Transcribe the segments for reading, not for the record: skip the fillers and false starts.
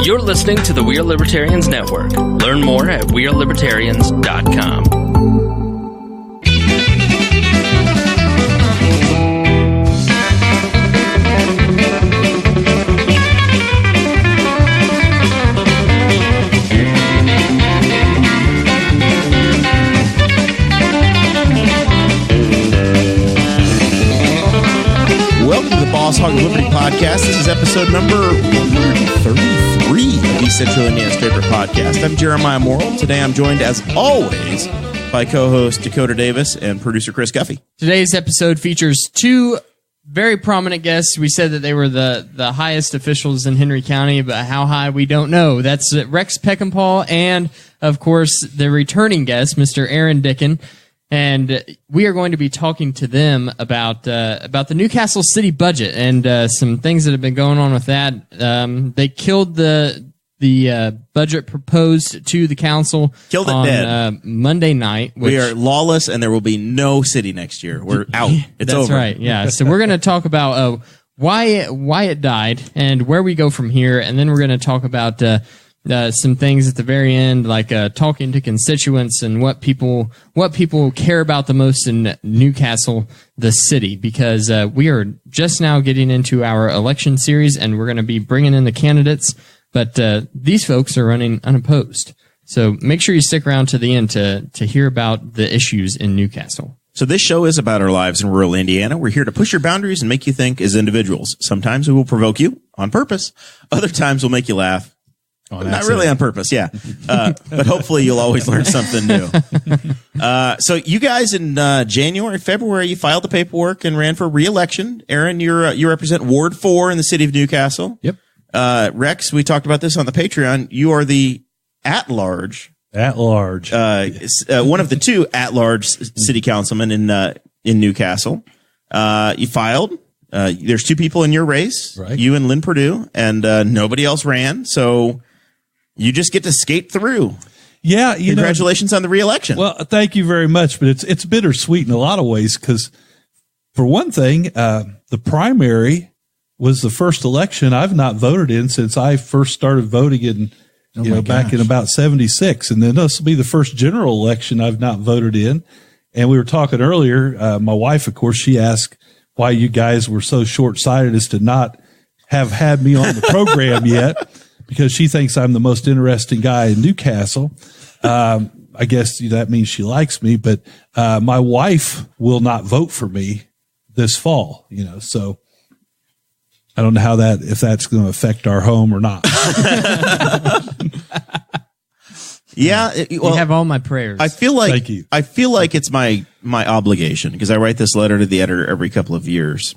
You're listening to the We Are Libertarians Network. Learn more at wearelibertarians.com. Welcome to the Boss Hog of Liberty podcast. This is episode number 133 of the Central Indiana's favorite podcast. I'm Jeremiah Morrill. Today I'm joined, as always, by co-host Dakota Davis and producer Chris Guffey. Today's episode features two very prominent guests. We said that they were the highest officials in Henry County, but how high, we don't know. That's Rex Peckinpaugh and, of course, the returning guest, Mr. Aaron Dicken. And we are going to be talking to them about the Newcastle city budget and some things that have been going on with that. They killed the budget proposed to the council on dead. Monday night. We are lawless, and there will be no city next year. We're out. It's That's over. That's right. Yeah. So we're going to talk about why it died and where we go from here, and then we're going to talk about some things at the very end, like talking to constituents and what people care about the most in Newcastle, the city, because we are just now getting into our election series, and we're going to be bringing in the candidates, but these folks are running unopposed. So make sure you stick around to the end to hear about the issues in Newcastle. So this show is about our lives in rural Indiana. We're here to push your boundaries and make you think as individuals. Sometimes we will provoke you on purpose. Other times we'll make you laugh. Not really on purpose, yeah. But hopefully you'll always learn something new. So you guys in January, February, you filed the paperwork and ran for re-election. Aaron, you represent Ward 4 in the city of Newcastle. Yep. Rex, we talked about this on the Patreon. You are the at-large. At-large. One of the two at-large city councilmen in Newcastle. You filed. There's two people in your race, right? You and Lynn Perdue, and nobody else ran. So you just get to skate through. Yeah. Congratulations on the re-election. Well, thank you very much. But it's bittersweet in a lot of ways because, for one thing, the primary was the first election I've not voted in since I first started voting in, back in about 76. And then this will be the first general election I've not voted in. And we were talking earlier, my wife, of course, she asked why you guys were so short-sighted as to not have had me on the program yet, because she thinks I'm the most interesting guy in Newcastle. I guess that means she likes me, but my wife will not vote for me this fall, so I don't know if that's going to affect our home or not. Yeah, you have all my prayers. I feel like Thank you. I feel like it's my obligation because I write this letter to the editor every couple of years.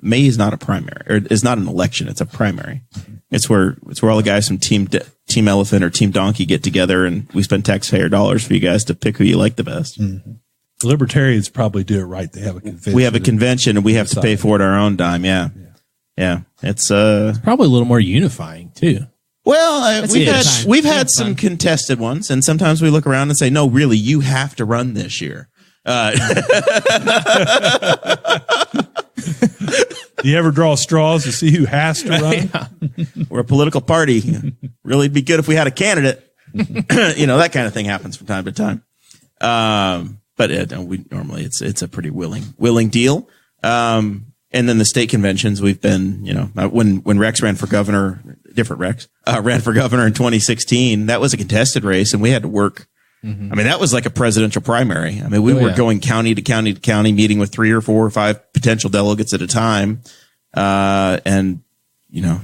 May is not a primary, or is not an election. It's a primary. It's where all the guys from Team Elephant or Team Donkey get together, and we spend taxpayer dollars for you guys to pick who you like the best. Mm-hmm. The libertarians probably do it right. They have a convention. We have a convention, and we have to pay for it our own dime. Yeah. It's probably a little more unifying too. Well, we've had some contested ones, and sometimes we look around and say, "No, really, you have to run this year." Do you ever draw straws to see who has to run? Yeah. We're a political party. Really, it'd be good if we had a candidate. That kind of thing happens from time to time. But we normally it's a pretty willing deal. And then the state conventions, we've been, when Rex ran for governor, different Rex, ran for governor in 2016, that was a contested race, and we had to work. Mm-hmm. I mean, that was like a presidential primary. I mean, we were going county to county to county, meeting with 3 or 4 or 5 potential delegates at a time, and,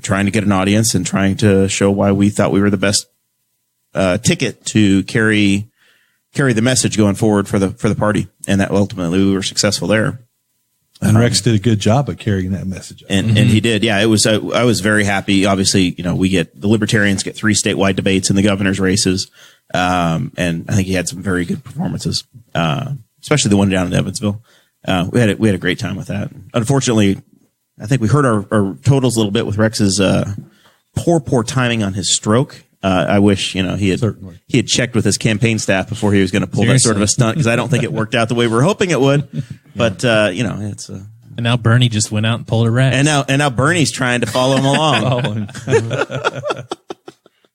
trying to get an audience and trying to show why we thought we were the best ticket to carry the message going forward for the party. And that ultimately we were successful there. And Rex did a good job of carrying that message. And he did. Yeah, it was, I was very happy. Obviously, the Libertarians get 3 statewide debates in the governor's races. And I think he had some very good performances, especially the one down in Evansville. We had a great time with that. Unfortunately, I think we heard our totals a little bit with Rex's, poor timing on his stroke. I wish, he had checked with his campaign staff before he was going to pull that sort of a stunt, because I don't think it worked out the way we were hoping it would. But, it's And now Bernie just went out and pulled a Rex. And now Bernie's trying to follow him along.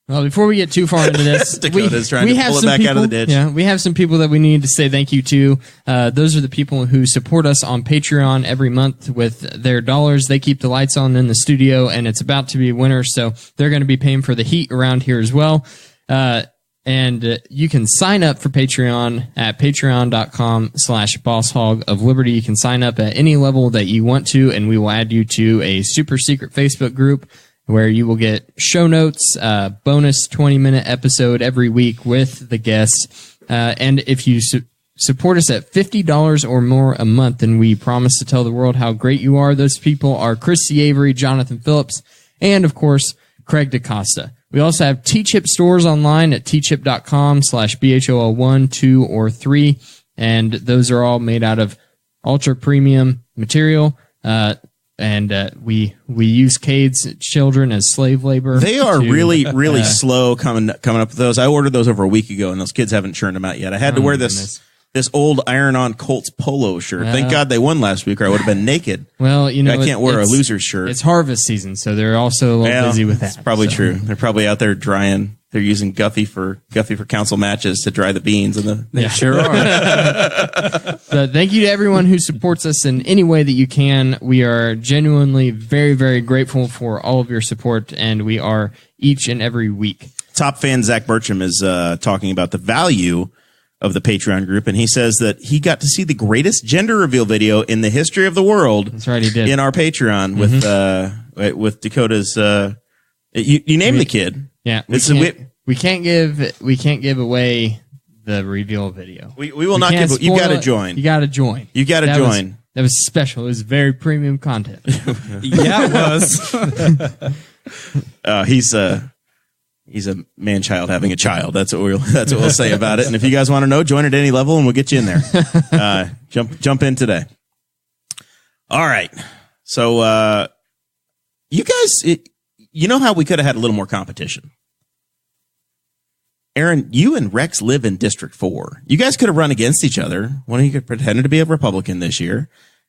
Well, before we get too far into this, Dakota's trying to pull it back out of the ditch. Yeah, we have some people that we need to say thank you to. Those are the people who support us on Patreon every month with their dollars. They keep the lights on in the studio, and it's about to be winter, so they're going to be paying for the heat around here as well. And you can sign up for Patreon at patreon.com/Boss Hog of Liberty. You can sign up at any level that you want to, and we will add you to a super secret Facebook group where you will get show notes, bonus 20-minute episode every week with the guests. And if you support us at $50 or more a month, then we promise to tell the world how great you are. Those people are Christy Avery, Jonathan Phillips, and, of course, Craig DaCosta. We also have T-Chip stores online at tchip.com/BHOL 1, 2, or 3. And those are all made out of ultra premium material. And we use Cade's children as slave labor. They are really slow coming up with those. I ordered those over a week ago, and those kids haven't churned them out yet. I had to wear this old iron-on Colts polo shirt. Thank God they won last week, or I would have been naked. Well, I can't wear a loser's shirt. It's harvest season, so they're also a little busy with that. That's probably true. They're probably out there drying. They're using Guffey for council matches to dry the beans. They sure are. So thank you to everyone who supports us in any way that you can. We are genuinely very, very grateful for all of your support, and we are each and every week. Top fan Zach Bertram is talking about the value of the Patreon group, and he says that he got to see the greatest gender reveal video in the history of the world. That's right, he did. In our Patreon with Dakota's. You named the kid. Yeah, we can't give away the reveal video. We will not give. You got to join. You got to join. You got to join. That was special. It was very premium content. Yeah, it was. He's a man-child having a child. That's what we'll say about it. And if you guys want to know, join at any level, and we'll get you in there. Jump in today. All right. So, you guys, you know how we could have had a little more competition. Aaron, you and Rex live in District 4. You guys could have run against each other. One of you could pretend to be a Republican this year,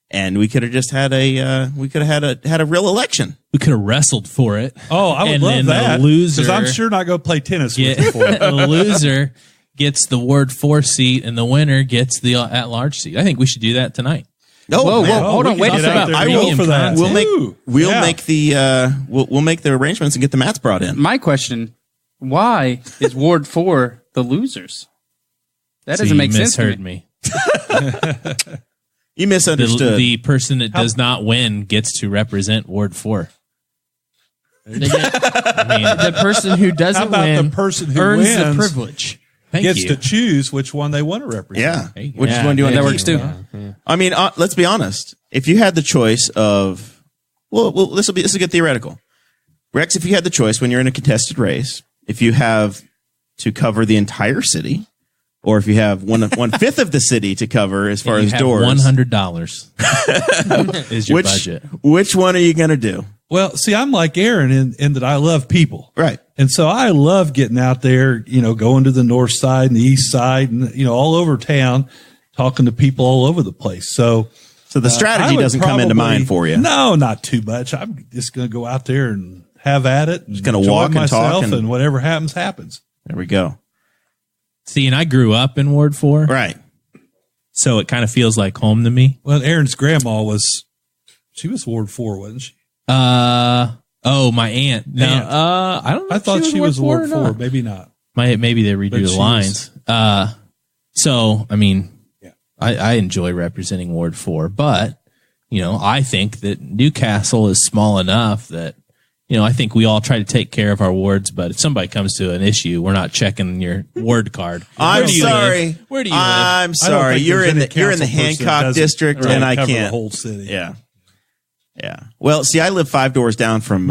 and we could have just had a real election. We could have wrestled for it. Oh, I would love that. Because I'm sure not going to play tennis with you for it. The loser gets the Ward 4 seat, and the winner gets the at-large seat. I think we should do that tonight. Oh, whoa, hold on, wait a second. I will for that. We'll make the arrangements and get the mats brought in. My question: why is Ward 4 the losers? That doesn't make sense to me. You misunderstood. The person that does not win gets to represent Ward 4. The person who doesn't win the person who earns wins the privilege. gets to choose which one they want to represent. Yeah. Which one do you want to that works too. Yeah. I mean, let's be honest. If you had the choice of, well, this will get theoretical. Rex, if you had the choice when you're in a contested race, if you have to cover the entire city, or if you have one fifth of the city to cover as far as doors, $100 is your budget. Which one are you going to do? Well, see, I'm like Aaron in that I love people. Right. And so I love getting out there, going to the north side and the east side and, all over town, talking to people all over the place. So the strategy doesn't come into mind for you. No, not too much. I'm just going to go out there and have at it. Just going to walk and talk. And whatever happens, happens. There we go. See, and I grew up in Ward 4. Right. So it kind of feels like home to me. Well, Aaron's grandma was Ward 4, wasn't she? My aunt. No, I don't know. I thought she was Ward 4. Not. Maybe not. Maybe they redo the lines. So, I mean, yeah. I enjoy representing Ward 4, but, I think that Newcastle is small enough that, I think we all try to take care of our wards, but if somebody comes to an issue, we're not checking your ward card. I'm sorry. Where do you live? I'm sorry. You're in the Hancock district, and I can't. The whole city. Yeah. Yeah. Well, see, I live 5 doors down from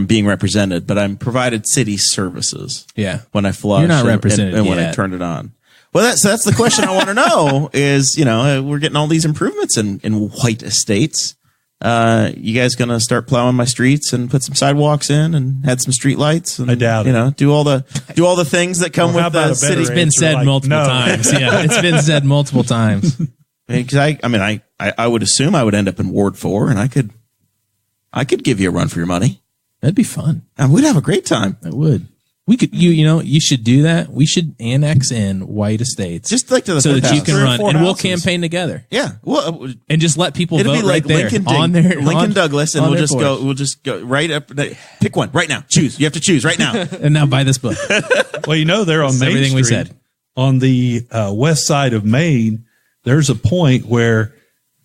being represented, but I'm provided city services. Yeah. When I flush, you're not represented and when I turn it on. Well, that's the question I want to know is, we're getting all these improvements in white estates. You guys gonna start plowing my streets and put some sidewalks in and add some street lights? And, I doubt it. Do all the things that come with the city. It's been said multiple times. Yeah, it's been said multiple times. Because I would assume I would end up in Ward 4, and I could give you a run for your money. That'd be fun. And we'd have a great time. It would. We could, you should do that. We should annex in white estates, Just like to the so that you house. can 3 or run, 4 and we'll houses. campaign together, Yeah, well, and just let people it'll vote be like right there Lincoln, on their Lincoln on- Douglas, and on we'll their just porch. go right up. Pick one right now. Choose. You have to choose right now. And now buy this book. Well, they're on That's Main everything Street. we said. On the west side of Maine, there's a point where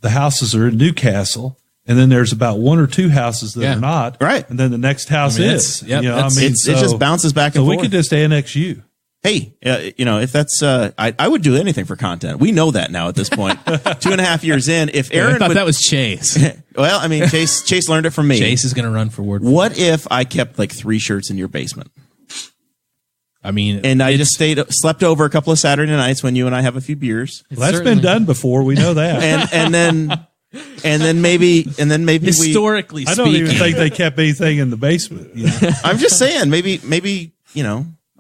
the houses are in Newcastle, and then there's about 1 or 2 houses that Yeah. are not. Right. And then the next house is. that's- yep, that's- it just bounces back and So we forth. could just annex you. Hey, if that's, I would do anything for content. We know that now at this point. 2.5 years in, if I Aaron thought would, that was Chase. well, I mean, Chase learned it from me. Chase is going to run for Ward 4. What if I kept like 3 shirts in your basement? I mean, And I just slept over a couple of Saturday nights when you and I have a few beers. Well, that's Certainly. been done before. We know that. And then maybe historically I don't speaking, even think they kept anything in the basement. I'm just saying, maybe,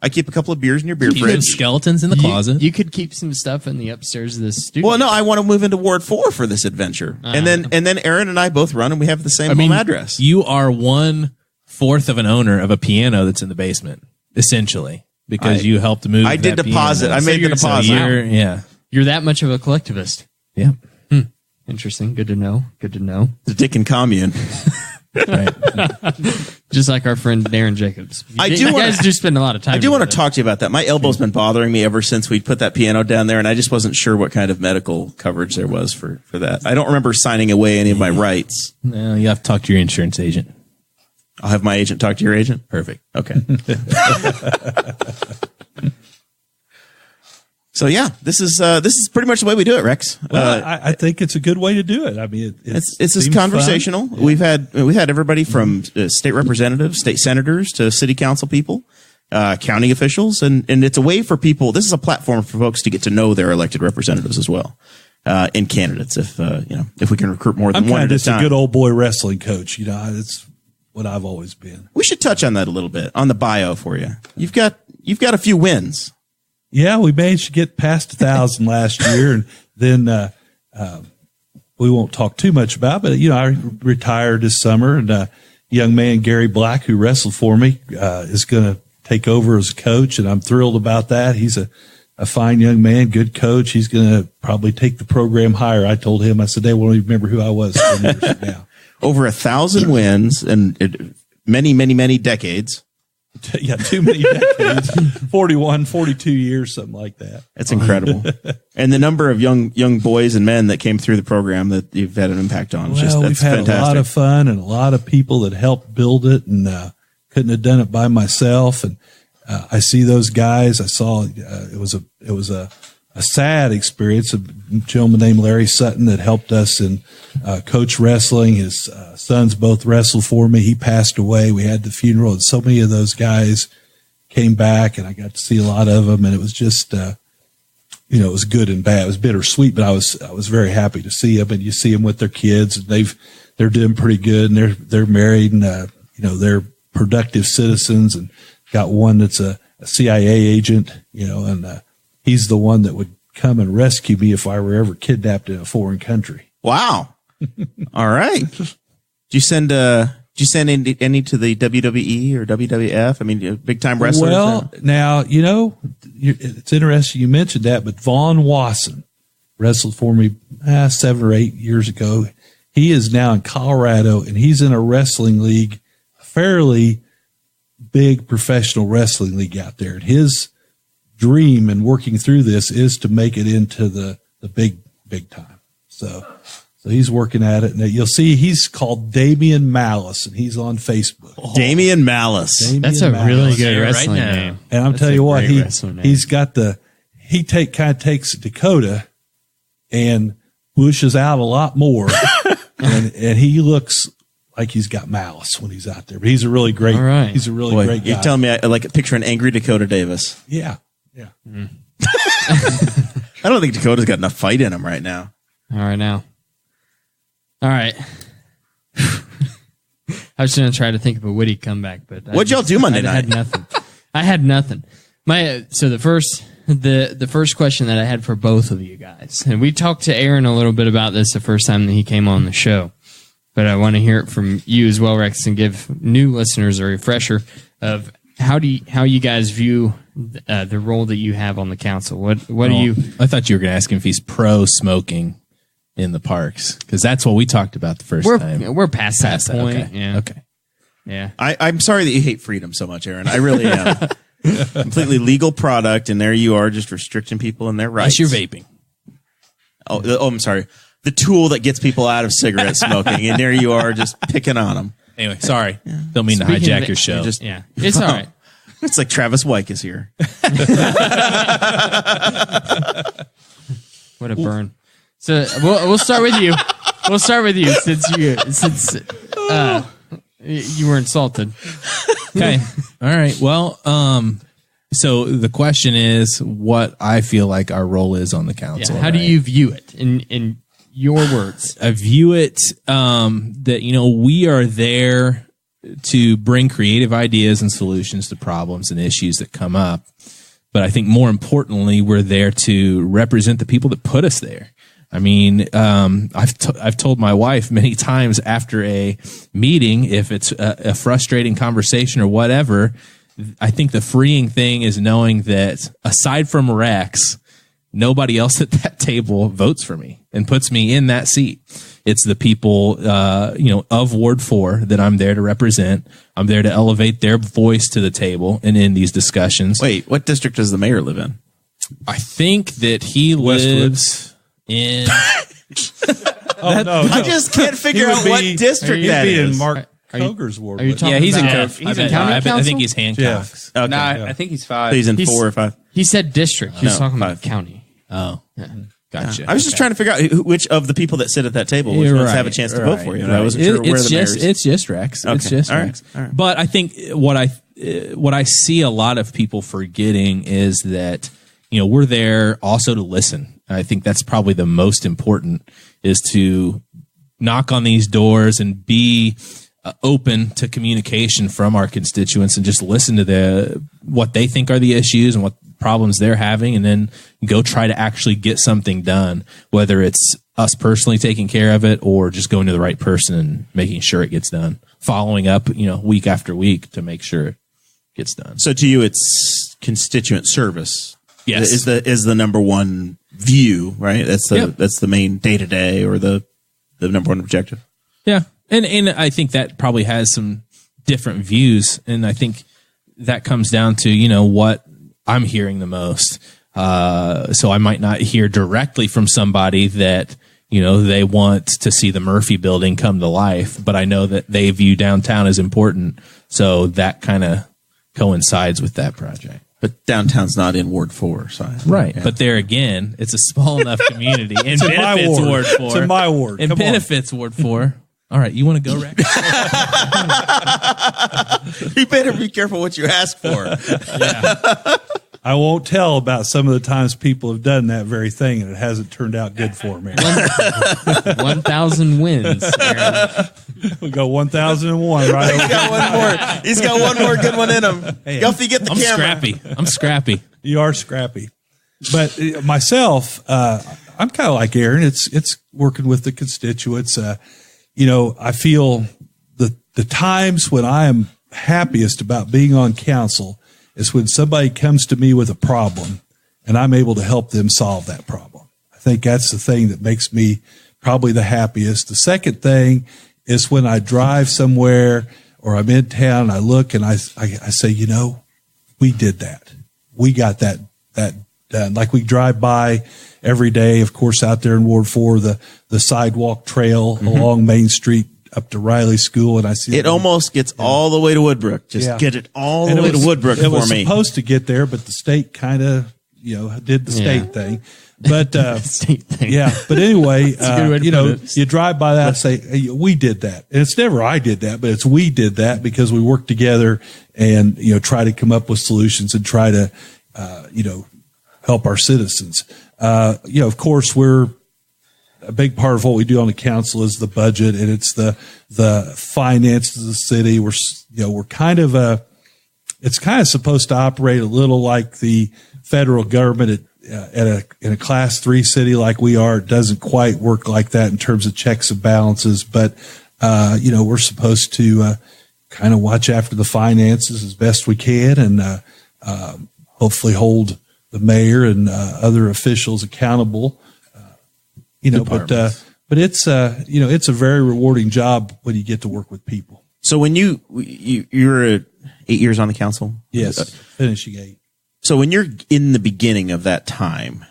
I keep a couple of beers in your beer you have fridge. skeletons in the closet. You could keep some stuff in the upstairs of the studio. Well, no, I want to move into Ward 4 for this adventure. And then Aaron and I both run and we have the same home address. You are 1/4 of an owner of a piano that's in the basement, essentially, because you helped move. I did that deposit. piano. I made the So deposit. yeah. You're that much of a collectivist. Yeah. Interesting. Good to know. Good to know. The Dicken commune. Right. Just like our friend Darren Jacobs. I You do wanna- guys do spend a lot of time. I do want to together. talk to you about that. My elbow's been bothering me ever since we put that piano down there, and I just wasn't sure what kind of medical coverage there was for that. I don't remember signing away any of my rights. No, you have to talk to your insurance agent. I'll have my agent talk to your agent. Perfect. Okay. So yeah, this is pretty much the way we do it, Rex. Well, I think it's a good way to do it. I mean, It's just seems conversational. fun. We've had everybody from state representatives, state senators to city council people, county officials, and it's a way for people. This is a platform for folks to get to know their elected representatives as well, and candidates. If we can recruit more than I'm one kind at of a just a time. good old boy wrestling coach. It's what I've always been. We should touch on that a little bit on the bio for you. You've got a few wins. Yeah, we managed to get past 1,000 last year, and then we won't talk too much about it, but I retired this summer, and a young man, Gary Black, who wrestled for me, is going to take over as a coach, and I'm thrilled about that. He's a fine young man, good coach. He's going to probably take the program higher. I told him, I said, they won't even remember who I was 10 years from now. Over 1,000 wins and many, many, many decades. Yeah, too many decades, 41, 42 years, something like that. That's incredible. And the number of young boys and men that came through the program that you've had an impact on. Well, we've had fantastic. a lot of fun and a lot of people that helped build it, and couldn't have done it by myself. And I see those guys. I saw it was a sad experience. A gentleman named Larry Sutton that helped us in coach wrestling. His sons both wrestled for me. He passed away. We had the funeral, and so many of those guys came back, and I got to see a lot of them. And it was just, it was good and bad. It was bittersweet, but I was very happy to see them. And you see them with their kids, and they're doing pretty good, and they're married, and they're productive citizens, and got one that's a CIA agent, and he's the one that would come and rescue me if I were ever kidnapped in a foreign country. Wow. All right. Did you send any to the WWE or WWF? I mean, big time wrestlers. Well, now, it's interesting you mentioned that, but Vaughn Wasson wrestled for me 7 or 8 years ago. He is now in Colorado, and he's in a wrestling league, a fairly big professional wrestling league out there. And his dream in working through this is to make it into the big time. So he's working at it, and you'll see he's called Damian Malice, and he's on Facebook. Damian Malice. That's a really good Right wrestling now. name. And I'm That's telling a you what, great wrestling name. he's got takes Dakota and bushes out a lot more, and he looks like he's got malice when he's out there. But he's a really great, All right. he's a really Boy, great guy. you're telling me I like picture an angry Dakota Davis. Yeah. I don't think Dakota's got enough fight in him right now. All right, now. All right. I was going to try to think of a witty comeback, but What'd y'all do Monday I had night? nothing. I had nothing. So the first the first question that I had for both of you guys, and we talked to Aaron a little bit about this the first time that he came on the show, but I want to hear it from you as well, Rex, and give new listeners a refresher of how you guys view the role that you have on the council. What do you? I thought you were going to ask him if he's pro smoking in the parks, because that's what we talked about the first time. We're past that point. Okay. Yeah. Okay. Yeah. I'm sorry that you hate freedom so much, Aaron. I really am. Completely legal product, and there you are just restricting people in their rights. Unless you're vaping. Oh, I'm sorry. The tool that gets people out of cigarette smoking, and there you are just picking on them. Anyway, sorry. Don't mean Speaking to hijack of your show. Yeah. It's all right. It's like Travis Wyke is here. What a burn. So we'll start with you. We'll start with you since you were insulted. Okay. All right. Well, so the question is what I feel like our role is on the council. Yeah. How do you view it in your words? I view it that, we are there to bring creative ideas and solutions to problems and issues that come up. But I think more importantly, we're there to represent the people that put us there. I mean, I've told my wife many times after a meeting, if it's a frustrating conversation or whatever, I think the freeing thing is knowing that aside from Rex, nobody else at that table votes for me and puts me in that seat. It's the people, of Ward 4 that I'm there to represent. I'm there to elevate their voice to the table and in these discussions. Wait, what district does the mayor live in? I think that he lives in. No. I just can't figure out what district that He'd be is. in Mark Are you- Koger's ward. are you talking Yeah, he's in about- He's in county I council? think he's Hancock. Okay. No, I think he's 5. He's in He's- 4 or 5. He said district. He was No, talking about 5. county. Oh, gotcha. I was just trying to figure out which of the people that sit at that table which You're ones right, have a chance to right, vote for you. And right. I wasn't sure where It's the just mayor's. it's just Rex. It's Okay. just All right. Rex. All right. But I think what I see a lot of people forgetting is that we're there also to listen. I think that's probably the most important, is to knock on these doors and be open to communication from our constituents and just listen to what they think are the issues and what problems they're having, and then go try to actually get something done, whether it's us personally taking care of it or just going to the right person and making sure it gets done, following up, week after week to make sure it gets done. So to you, it's constituent service. Yes. Is the number one view, right? That's Yep. that's the main day to day, or the number one objective. Yeah. And I think that probably has some different views. And I think that comes down to, what I'm hearing the most. So I might not hear directly from somebody that, they want to see the Murphy building come to life, but I know that they view downtown as important. So that kind of coincides with that project. But downtown's not in Ward 4, so Right. Yeah. But there again, it's a small enough community and in my benefits ward. Ward 4. It's in my ward. And Come on. benefits Ward 4. All right. You want to go, Rex? You better be careful what you ask for. I won't tell about some of the times people have done that very thing and it hasn't turned out good for me. 1,000 wins. Aaron. We go 1001 right He's over. got one more. He's got one more good one in him. Guffey, get the I'm camera. scrappy. You are scrappy. But myself, I'm kind of like Aaron. It's working with the constituents. I feel the times when I am happiest about being on council is when somebody comes to me with a problem and I'm able to help them solve that problem. I think that's the thing that makes me probably the happiest. The second thing is when I drive somewhere or I'm in town, I look and I say, we did that. We got that done. Like we drive by every day, of course, out there in Ward 4, the sidewalk trail along Main Street up to Riley School, and I see It almost gets all the way to Woodbrook. Just get it all the way to Woodbrook it for was me. supposed to get there, but the state kind of, did the state thing. But State thing. yeah, but anyway, a good way to put it. you drive by that and say, hey, we did that. And it's never I did that, but it's we did that because we worked together and, try to come up with solutions and try to, help our citizens. Of course, a big part of what we do on the council is the budget, and it's the finances of the city. We're kind of it's kind of supposed to operate a little like the federal government in a class 3 city like we are. It doesn't quite work like that in terms of checks and balances, but we're supposed to kind of watch after the finances as best we can, and hopefully hold the mayor and other officials accountable. But it's it's a very rewarding job when you get to work with people. So when you're 8 years on the council? Yes, finishing 8. So when you're in the beginning of that time,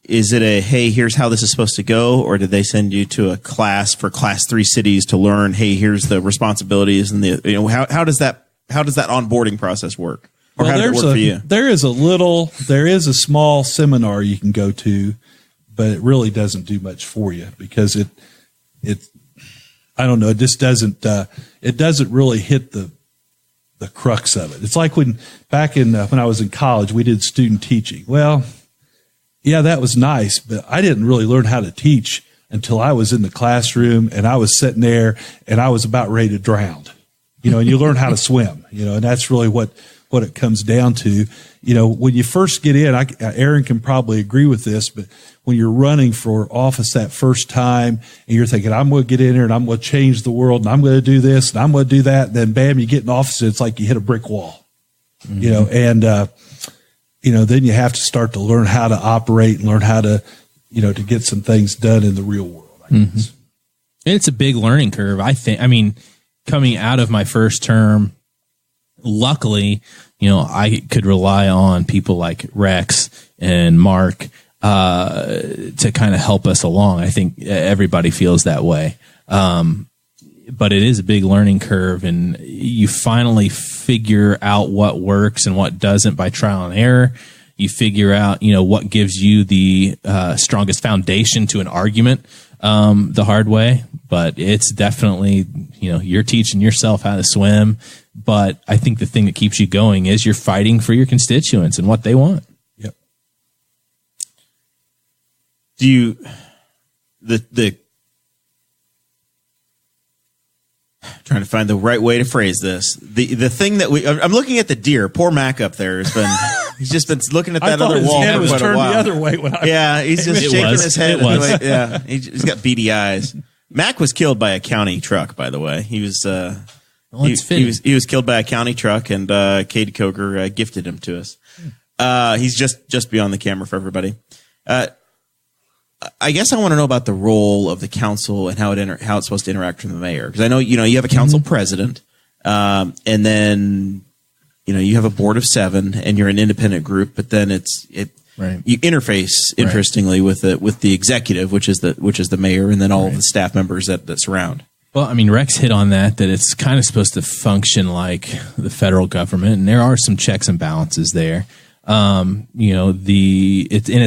is it hey, here's how this is supposed to go, or did they send you to a class for class 3 cities to learn, hey, here's the responsibilities and how does that onboarding process work? Or how did it work for you? There is a small seminar you can go to, but it really doesn't do much for you because it I don't know, it just doesn't really hit the crux of it. It's like when I was in college, we did student teaching. Well, yeah, that was nice, but I didn't really learn how to teach until I was in the classroom and I was sitting there and I was about ready to drown. And you learn how to swim, and that's really what it comes down to. When you first get in, Aaron can probably agree with this, but when you're running for office that first time and you're thinking, I'm going to get in here and I'm going to change the world and I'm going to do this and I'm going to do that. And then bam, you get in office and it's like you hit a brick wall, and, then you have to start to learn how to operate and learn how to, to get some things done in the real world, I guess. And it's a big learning curve, I think. I mean, coming out of my first term, luckily, I could rely on people like Rex and Mark to kind of help us along. I think everybody feels that way. But it is a big learning curve, and you finally figure out what works and what doesn't by trial and error. You figure out, what gives you the strongest foundation to an argument the hard way. But it's definitely, you're teaching yourself how to swim. But I think the thing that keeps you going is you're fighting for your constituents and what they want. Yep. Do you trying to find the right way to phrase this? The thing that I'm looking at the deer. Poor Mac up there has been. He's just been looking at that other wall for quite a while. The other way when he's just shaking his head. Yeah, he's got beady eyes. Mac was killed by a county truck, by the way. He was. He was killed by a county truck, and Katie Coker gifted him to us. He's just beyond the camera for everybody. I guess I want to know about the role of the council and how it's supposed to interact with the mayor, because I know you have a council president, and then you have a board of 7, and you're an independent group, but then you interface interestingly with the executive, which is the mayor, and then all of the staff members that surround. Well, I mean, Rex hit on that it's kind of supposed to function like the federal government, and there are some checks and balances there. It's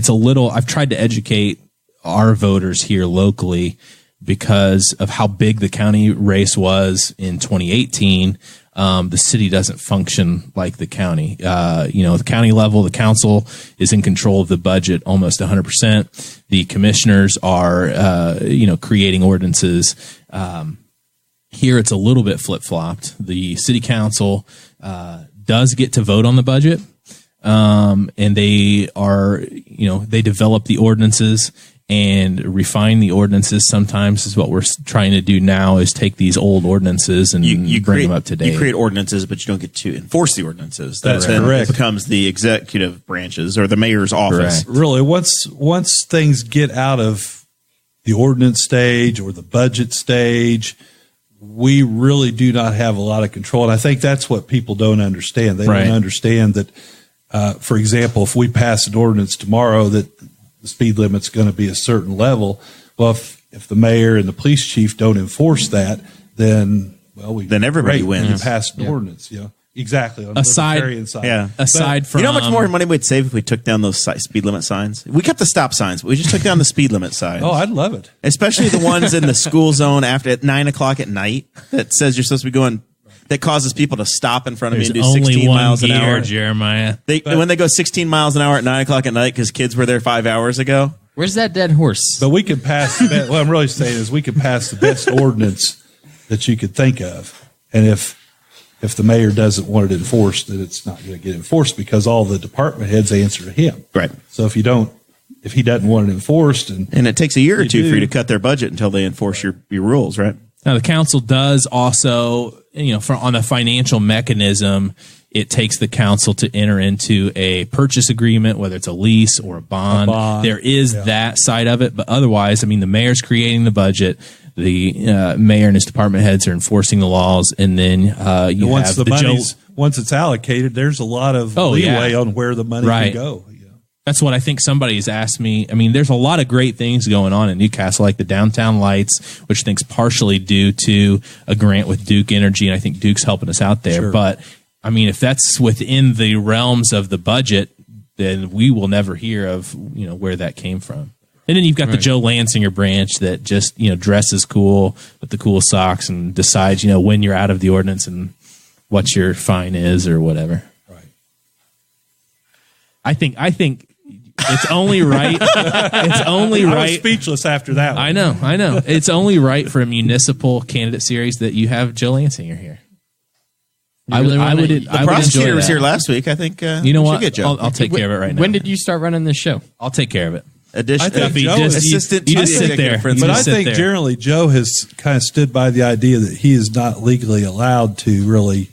a little, I've tried to educate our voters here locally because of how big the county race was in 2018. The city doesn't function like the county. The county level, the council is in control of the budget almost 100%. The commissioners are, creating ordinances. Here it's a little bit flip-flopped. The city council does get to vote on the budget, and they are, they develop the ordinances and refine the ordinances. Sometimes is what we're trying to do now, is take these old ordinances and bring them up to date. You create ordinances, but you don't get to enforce the ordinances. That's correct. It becomes the executive branches or the mayor's office. Correct. Really, once things get out of the ordinance stage or the budget stage, we really do not have a lot of control. And I think that's what people don't understand. They don't understand that, for example, if we pass an ordinance tomorrow that the speed limit's going to be a certain level, well, if the mayor and the police chief don't enforce that, then everybody wins. We passed an ordinance, exactly. On the libertarian side. Yeah. Aside from, how much more money we'd save if we took down those speed limit signs? We kept the stop signs, but we just took down the speed limit signs. Oh, I'd love it. Especially the ones in the school zone at 9:00 at night that says you're supposed to be going. That causes people to stop in front of you and do 16 miles an hour. Jeremiah. When they go 16 miles an hour at 9:00 at night because kids were there 5 hours ago. Where's that dead horse? But we can pass. What I'm really saying is we can pass the best ordinance that you could think of, and if if the mayor doesn't want it enforced, then it's not going to get enforced because all the department heads answer to him. Right. So if he doesn't want it enforced, and it takes a year or two for you to cut their budget until they enforce your rules, right? Now the council does also, on the financial mechanism, it takes the council to enter into a purchase agreement, whether it's a lease or a bond. There is that side of it, but otherwise, the mayor's creating the budget. The mayor and his department heads are enforcing the laws, and then once it's allocated, there's a lot of leeway on where the money can go. That's what I think somebody's asked me. There's a lot of great things going on in Newcastle, like the downtown lights, which I think's partially due to a grant with Duke Energy, and I think Duke's helping us out there. Sure. But if that's within the realms of the budget, then we will never hear of where that came from. And then you've got the Joe Lansinger branch that just dresses cool with the cool socks and decides when you're out of the ordinance and what your fine is or whatever. Right. I think it's only right. It's only right. I was speechless after that one. I know. It's only right for a municipal candidate series that you have Joe Lansinger here. The prosecutor was here last week. I think. You know what? I'll take care of it right now. When did you start running this show? I'll take care of it. Assistant. You just sit there. But I think generally Joe has kind of stood by the idea that he is not legally allowed to really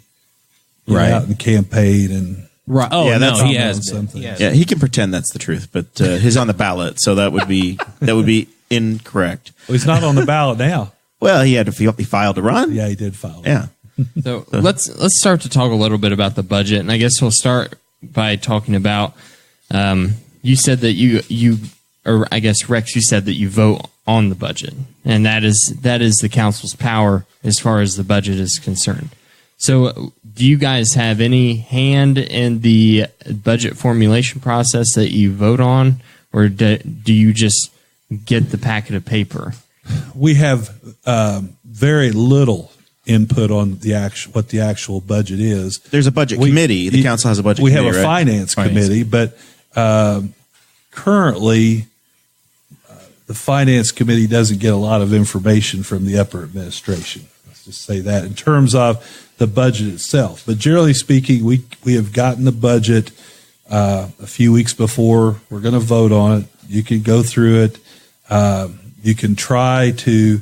get out and campaign and. Right. Oh, yeah, no, he has something. Yeah, he can pretend that's the truth, but he's on the ballot, so that would be incorrect. Well, he's not on the ballot now. Well, he filed to run. Yeah, he did file. Yeah. So let's start to talk a little bit about the budget, and I guess we'll start by talking about. You said that or I guess Rex, you said that you vote on the budget, and that is the council's power as far as the budget is concerned. So, do you guys have any hand in the budget formulation process that you vote on, or do you just get the packet of paper? We have very little input on what the actual budget is. There's a budget committee. The council has a budget committee. We have a finance committee, but currently the finance committee doesn't get a lot of information from the upper administration. Let's just say that in terms of the budget itself. But generally speaking, we have gotten the budget a few weeks before. We're going to vote on it. You can go through it. You can try to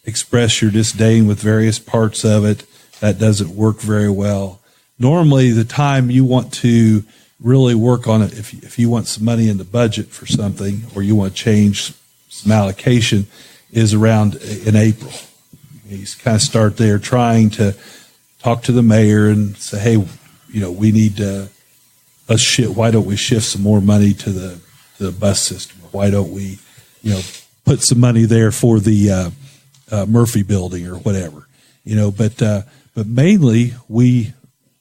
express your disdain with various parts of it. That doesn't work very well. Normally, the time you want to really work on it, if you want some money in the budget for something or you want to change some allocation, is around in April. You kind of start there trying to talk to the mayor and say, hey, we need to, why don't we shift some more money to the bus system? Why don't we, put some money there for the Murphy building or whatever, but mainly we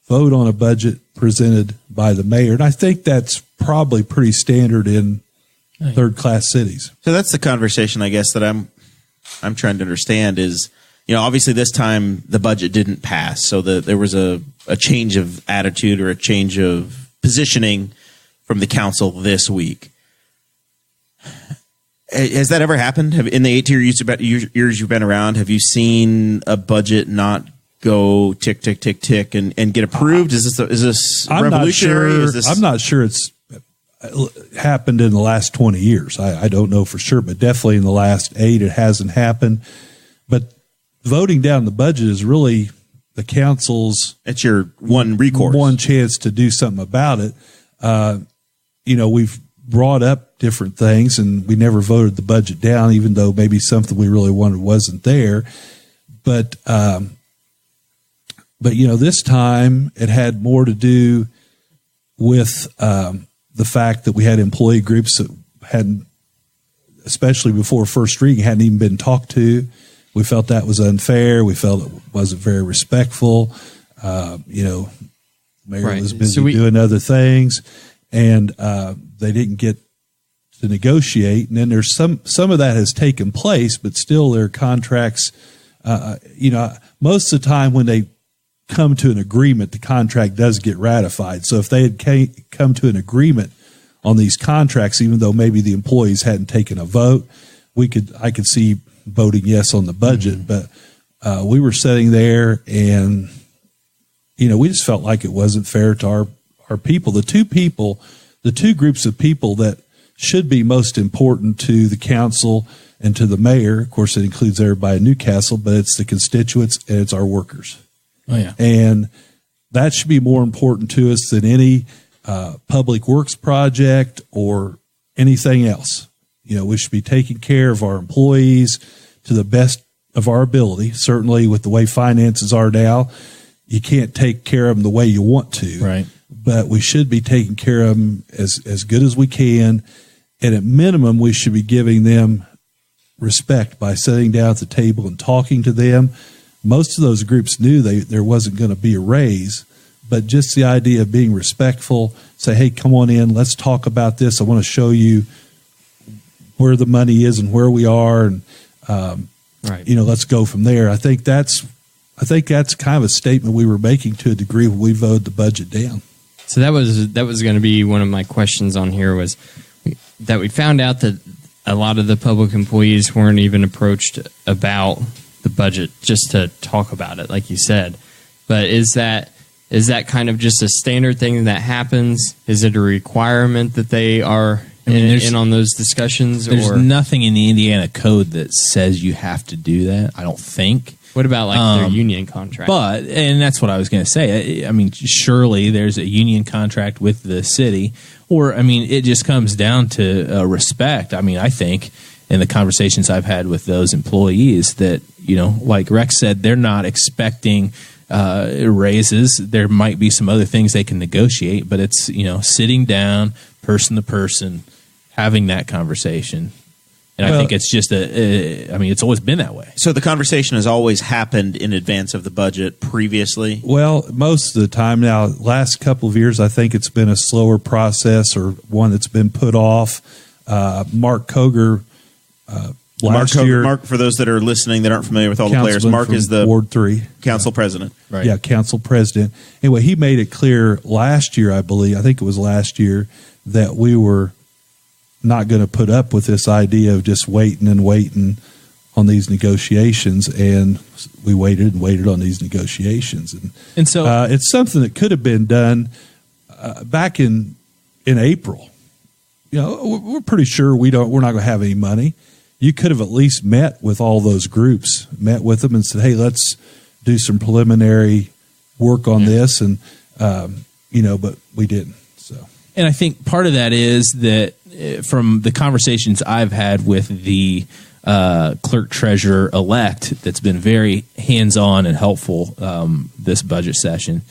vote on a budget presented by the mayor. And I think that's probably pretty standard in third-class cities. So that's the conversation, I guess, that I'm trying to understand is, obviously this time the budget didn't pass, so there was a change of attitude or a change of positioning from the council this week. Has that ever happened? In the 8 years you've been around, have you seen a budget not go tick, tick, tick, tick and get approved? Is this revolutionary? I'm not sure it's happened in the last 20 years. I don't know for sure, but definitely in the last 8 it hasn't happened. But voting down the budget is really the council's. It's your one recourse, one chance to do something about it. We've brought up different things, and we never voted the budget down, even though maybe something we really wanted wasn't there. But this time it had more to do with the fact that we had employee groups that hadn't, especially before first reading, hadn't even been talked to. We felt that was unfair. We felt it wasn't very respectful. Mayor was busy doing other things, and they didn't get to negotiate. And then there's some of that has taken place, but still there are contracts. Most of the time when they come to an agreement, the contract does get ratified. So if they had come to an agreement on these contracts, even though maybe the employees hadn't taken a vote, I could see voting yes on the budget. But we were sitting there and, we just felt like it wasn't fair to our people. The two groups of people that should be most important to the council and to the mayor. Of course, it includes everybody in Newcastle, but it's the constituents and it's our workers. Oh, yeah. And that should be more important to us than any public works project or anything else. We should be taking care of our employees to the best of our ability. Certainly with the way finances are now, you can't take care of them the way you want to. Right. But we should be taking care of them as good as we can. And at minimum, we should be giving them respect by sitting down at the table and talking to them. Most of those groups knew there wasn't going to be a raise, but just the idea of being respectful, say, hey, come on in, let's talk about this. I want to show you where the money is and where we are, and right. Let's go from there. I think that's kind of a statement we were making to a degree when we voted the budget down. So that was going to be one of my questions on here, was that we found out that a lot of the public employees weren't even approached about the budget just to talk about it, like you said. But is that kind of just a standard thing that happens? Is it a requirement that they are in on those discussions? There's nothing in the Indiana code that says you have to do that, I don't think. What about their union contract? And that's what I was going to say. I mean, surely there's a union contract with the city, or, it just comes down to respect. I think in the conversations I've had with those employees that, like Rex said, they're not expecting raises. There might be some other things they can negotiate, but it's, sitting down, person to person, having that conversation. And I think it's just it's always been that way. So the conversation has always happened in advance of the budget previously? Well, most of the time now, last couple of years, I think it's been a slower process or one that's been put off. Mark Koger, last year. Mark, for those that are listening that aren't familiar with all the players, Mark is the Ward 3 council president. Right. Yeah, council president. Anyway, he made it clear last year, I think it was last year, that we were not going to put up with this idea of just waiting on these negotiations, and we waited on these negotiations, and so it's something that could have been done back in April. We're pretty sure we're not going to have any money. You could have at least met with all those groups, met with them, and said, "Hey, let's do some preliminary work on this," and but we didn't. So, and I think part of that is that, from the conversations I've had with the clerk treasurer elect, that's been very hands-on and helpful this budget session,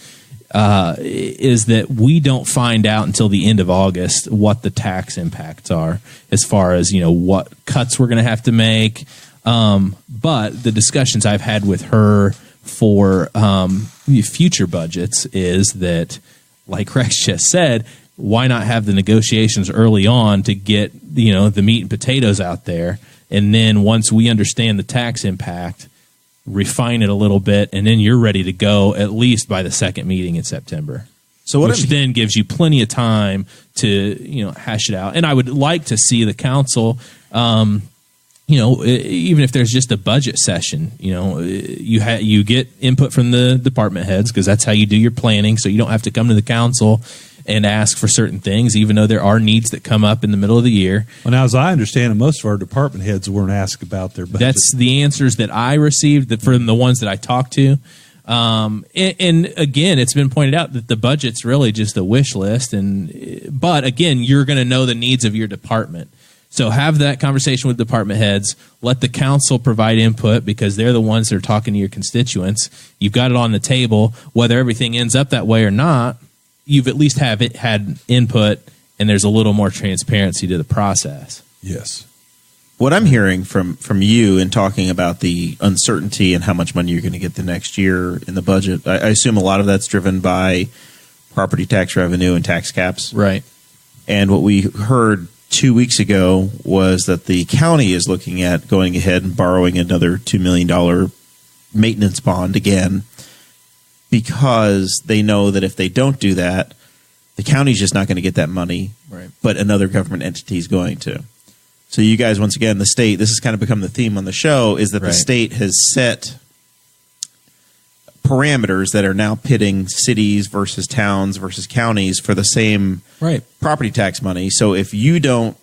is that we don't find out until the end of August what the tax impacts are, as far as what cuts we're going to have to make. But the discussions I've had with her for future budgets is that, like Rex just said, why not have the negotiations early on to get the meat and potatoes out there, and then once we understand the tax impact, refine it a little bit, and then you're ready to go at least by the second meeting in September. So which then gives you plenty of time to hash it out. And I would like to see the council, even if there's just a budget session, you get input from the department heads, because that's how you do your planning. So you don't have to come to the council and ask for certain things, even though there are needs that come up in the middle of the year. Well, now, as I understand it, most of our department heads weren't asked about their budget. That's the answers that I received from the ones that I talked to. And again, it's been pointed out that the budget's really just a wish list. But again, you're going to know the needs of your department. So have that conversation with department heads. Let the council provide input, because they're the ones that are talking to your constituents. You've got it on the table. Whether everything ends up that way or not, you've at least had input, and there's a little more transparency to the process. Yes. What I'm hearing from you in talking about the uncertainty and how much money you're going to get the next year in the budget, I assume a lot of that's driven by property tax revenue and tax caps. Right. And what we heard 2 weeks ago was that the county is looking at going ahead and borrowing another $2 million maintenance bond again, because they know that if they don't do that, the county's just not going to get that money, right, but another government entity is going to. So you guys, once again, the state, this has kind of become the theme on the show, is that the state has set parameters that are now pitting cities versus towns versus counties for the same property tax money. So if you don't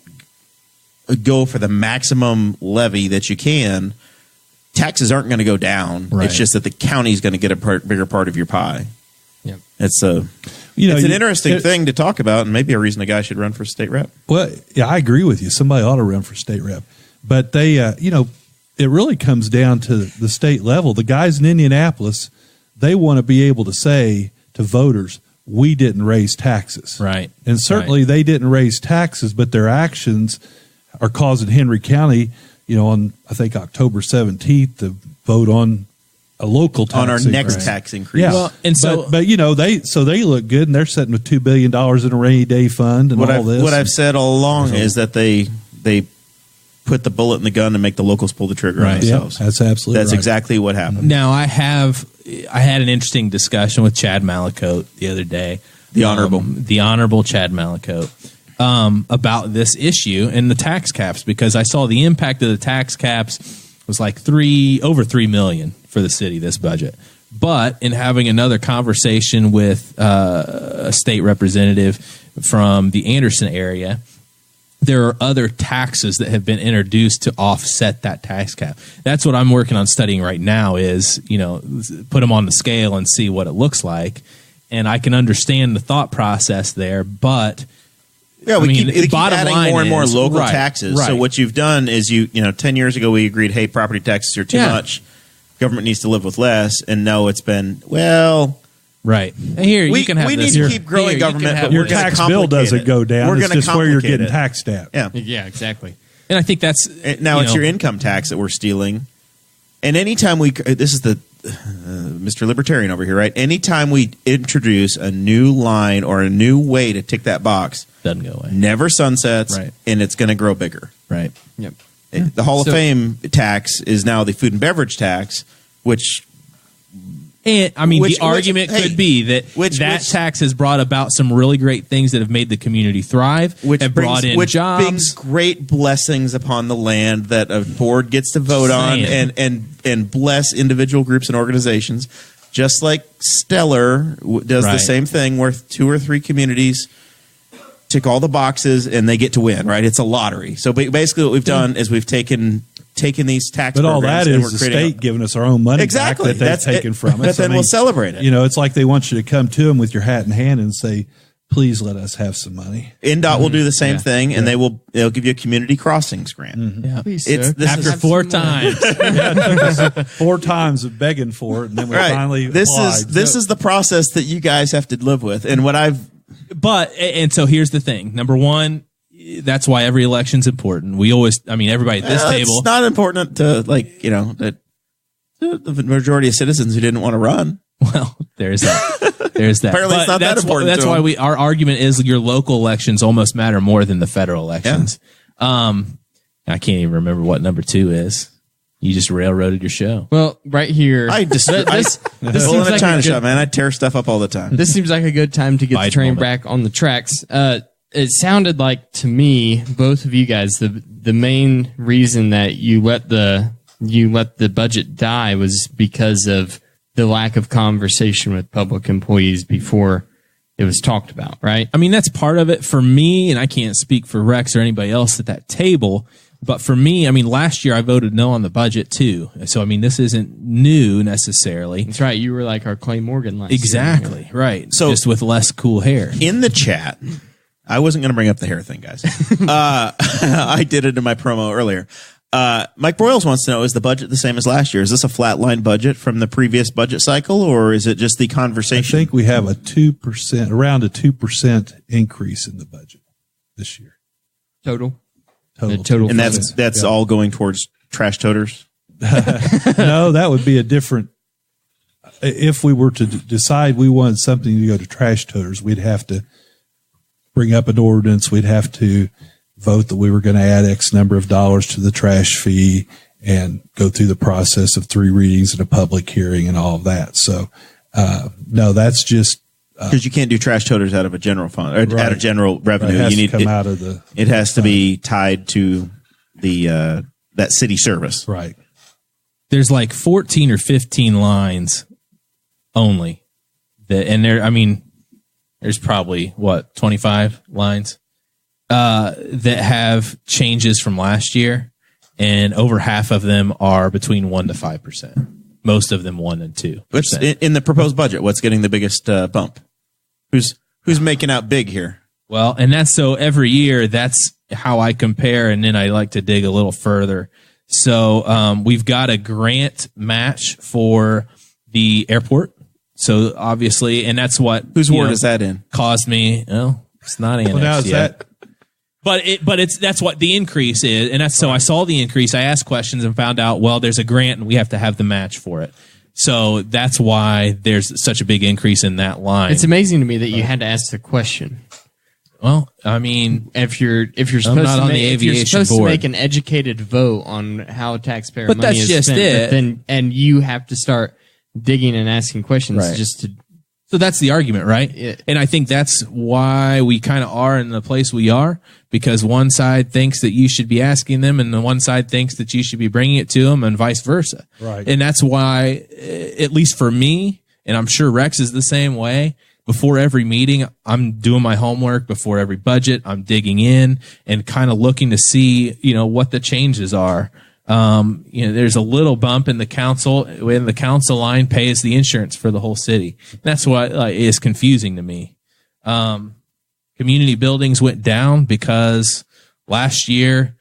go for the maximum levy that you can, taxes aren't going to go down. Right. It's just that the county is going to get a bigger part of your pie. Yep. It's an interesting thing to talk about, and maybe a reason a guy should run for state rep. Well, yeah, I agree with you. Somebody ought to run for state rep. But they, it really comes down to the state level. The guys in Indianapolis, they want to be able to say to voters, we didn't raise taxes. Right. And certainly they didn't raise taxes, but their actions are causing Henry County, on I think October 17th to vote on a local tax on our increase. next tax increase. Yeah, well, and they look good, and they're sitting with $2 billion in a rainy day fund and all this. What I've said all along is that they put the bullet in the gun and make the locals pull the trigger on themselves. Yeah, that's absolutely that's exactly what happened. Now I had an interesting discussion with Chad Malacote the other day, the honorable Chad Malacote. About this issue and the tax caps, because I saw the impact of the tax caps was like over $3 million for the city, this budget. But in having another conversation with a state representative from the Anderson area, there are other taxes that have been introduced to offset that tax cap. That's what I'm working on studying right now is, put them on the scale and see what it looks like. And I can understand the thought process there, but we keep adding more and more local taxes. Right. So what you've done is 10 years ago we agreed, hey, property taxes are too much. Government needs to live with less. And no, it's been, right. Here, you can have we this. need to keep growing government, but your tax bill doesn't go down. It's just where you're getting taxed at. Yeah, exactly. And I think that's now it's your income tax that we're stealing. And anytime this is the Mr. Libertarian over here, right? Anytime we introduce a new line or a new way to tick that box, doesn't go away. Never sunsets, and it's going to grow bigger. Right. Yep. The Hall of Fame tax is now the food and beverage tax, which. And the argument could be that tax has brought about some really great things that have made the community thrive, and brought in jobs, brings great blessings upon the land that a board gets to vote on, and bless individual groups and organizations, just like Stellar does the same thing, where 2 or 3 communities tick all the boxes and they get to win. Right? It's a lottery. So basically, what we've done is we've taken these tax programs. But all that is the state giving us our own money back that they've taken from us. But then we'll celebrate it. It's like they want you to come to them with your hat in hand and say, please let us have some money. NDOT will do the same thing, and they'll give you a community crossings grant. Mm-hmm. Yeah. Please, after 4 times. 4 times of begging for it, and then we finally This is the process that you guys have to live with. And so here's the thing. Number one, that's why every election's important. We always, everybody at this table. It's not important to that the majority of citizens who didn't want to run. Well, there's that. There's that. Apparently, it's not that important. That's why our argument is your local elections almost matter more than the federal elections. Yeah. I can't even remember what number 2 is. You just railroaded your show. Well, right here, this seems like a China shop, man. I tear stuff up all the time. This seems like a good time to get the train back on the tracks. It sounded like to me, both of you guys, the main reason that you let the budget die was because of the lack of conversation with public employees before it was talked about, right? That's part of it for me, and I can't speak for Rex or anybody else at that table. But for me, last year I voted no on the budget too. So, this isn't new necessarily. That's right. You were like our Clay Morgan last year. Exactly. Right. So, just with less cool hair. In the chat, I wasn't going to bring up the hair thing, guys. I did it in my promo earlier. Mike Broyles wants to know, is the budget the same as last year? Is this a flatline budget from the previous budget cycle, or is it just the conversation? I think we have around a 2% increase in the budget this year. Total. And that's all going towards trash toters? No, that would be a different. If we were to decide we wanted something to go to trash toters, we'd have to bring up an ordinance. We'd have to vote that we were going to add X number of dollars to the trash fee and go through the process of 3 readings and a public hearing and all of that. So, no, that's just. Because you can't do trash toters out of a general fund or out of general revenue. It has you need to come out of the. It has to be tied to the that city service. Right. There's like 14 or 15 lines only. There's probably 25 lines that have changes from last year, and over half of them are between 1% to 5%. Most of them 1% and 2%. What's in the proposed budget? What's getting the biggest bump? Who's making out big here? Well, and that's so every year, that's how I compare, and then I like to dig a little further. So we've got a grant match for the airport. So obviously, and that's what whose ward is that in? Caused me. Oh, it's not annexed now is yet. that But that's what the increase is, and that's so I saw the increase. I asked questions and found out, well, there's a grant and we have to have the match for it. So that's why there's such a big increase in that line. It's amazing to me that you had to ask the question. Well, I mean, if you're supposed not on the aviation to board. make an educated vote on how taxpayer But money that's is just spent, it. but then and you have to start digging and asking questions Right. just to. So that's the argument, right? Yeah. And I think that's why we kind of are in the place we are, because one side thinks that you should be asking them and the one side thinks that you should be bringing it to them and vice versa. Right. And that's why, at least for me, and I'm sure Rex is the same way, before every meeting, I'm doing my homework. Before every budget, I'm digging in and kind of looking to see, what the changes are. There's a little bump in the council when the council line pays the insurance for the whole city. That's what is confusing to me. Community buildings went down because last year,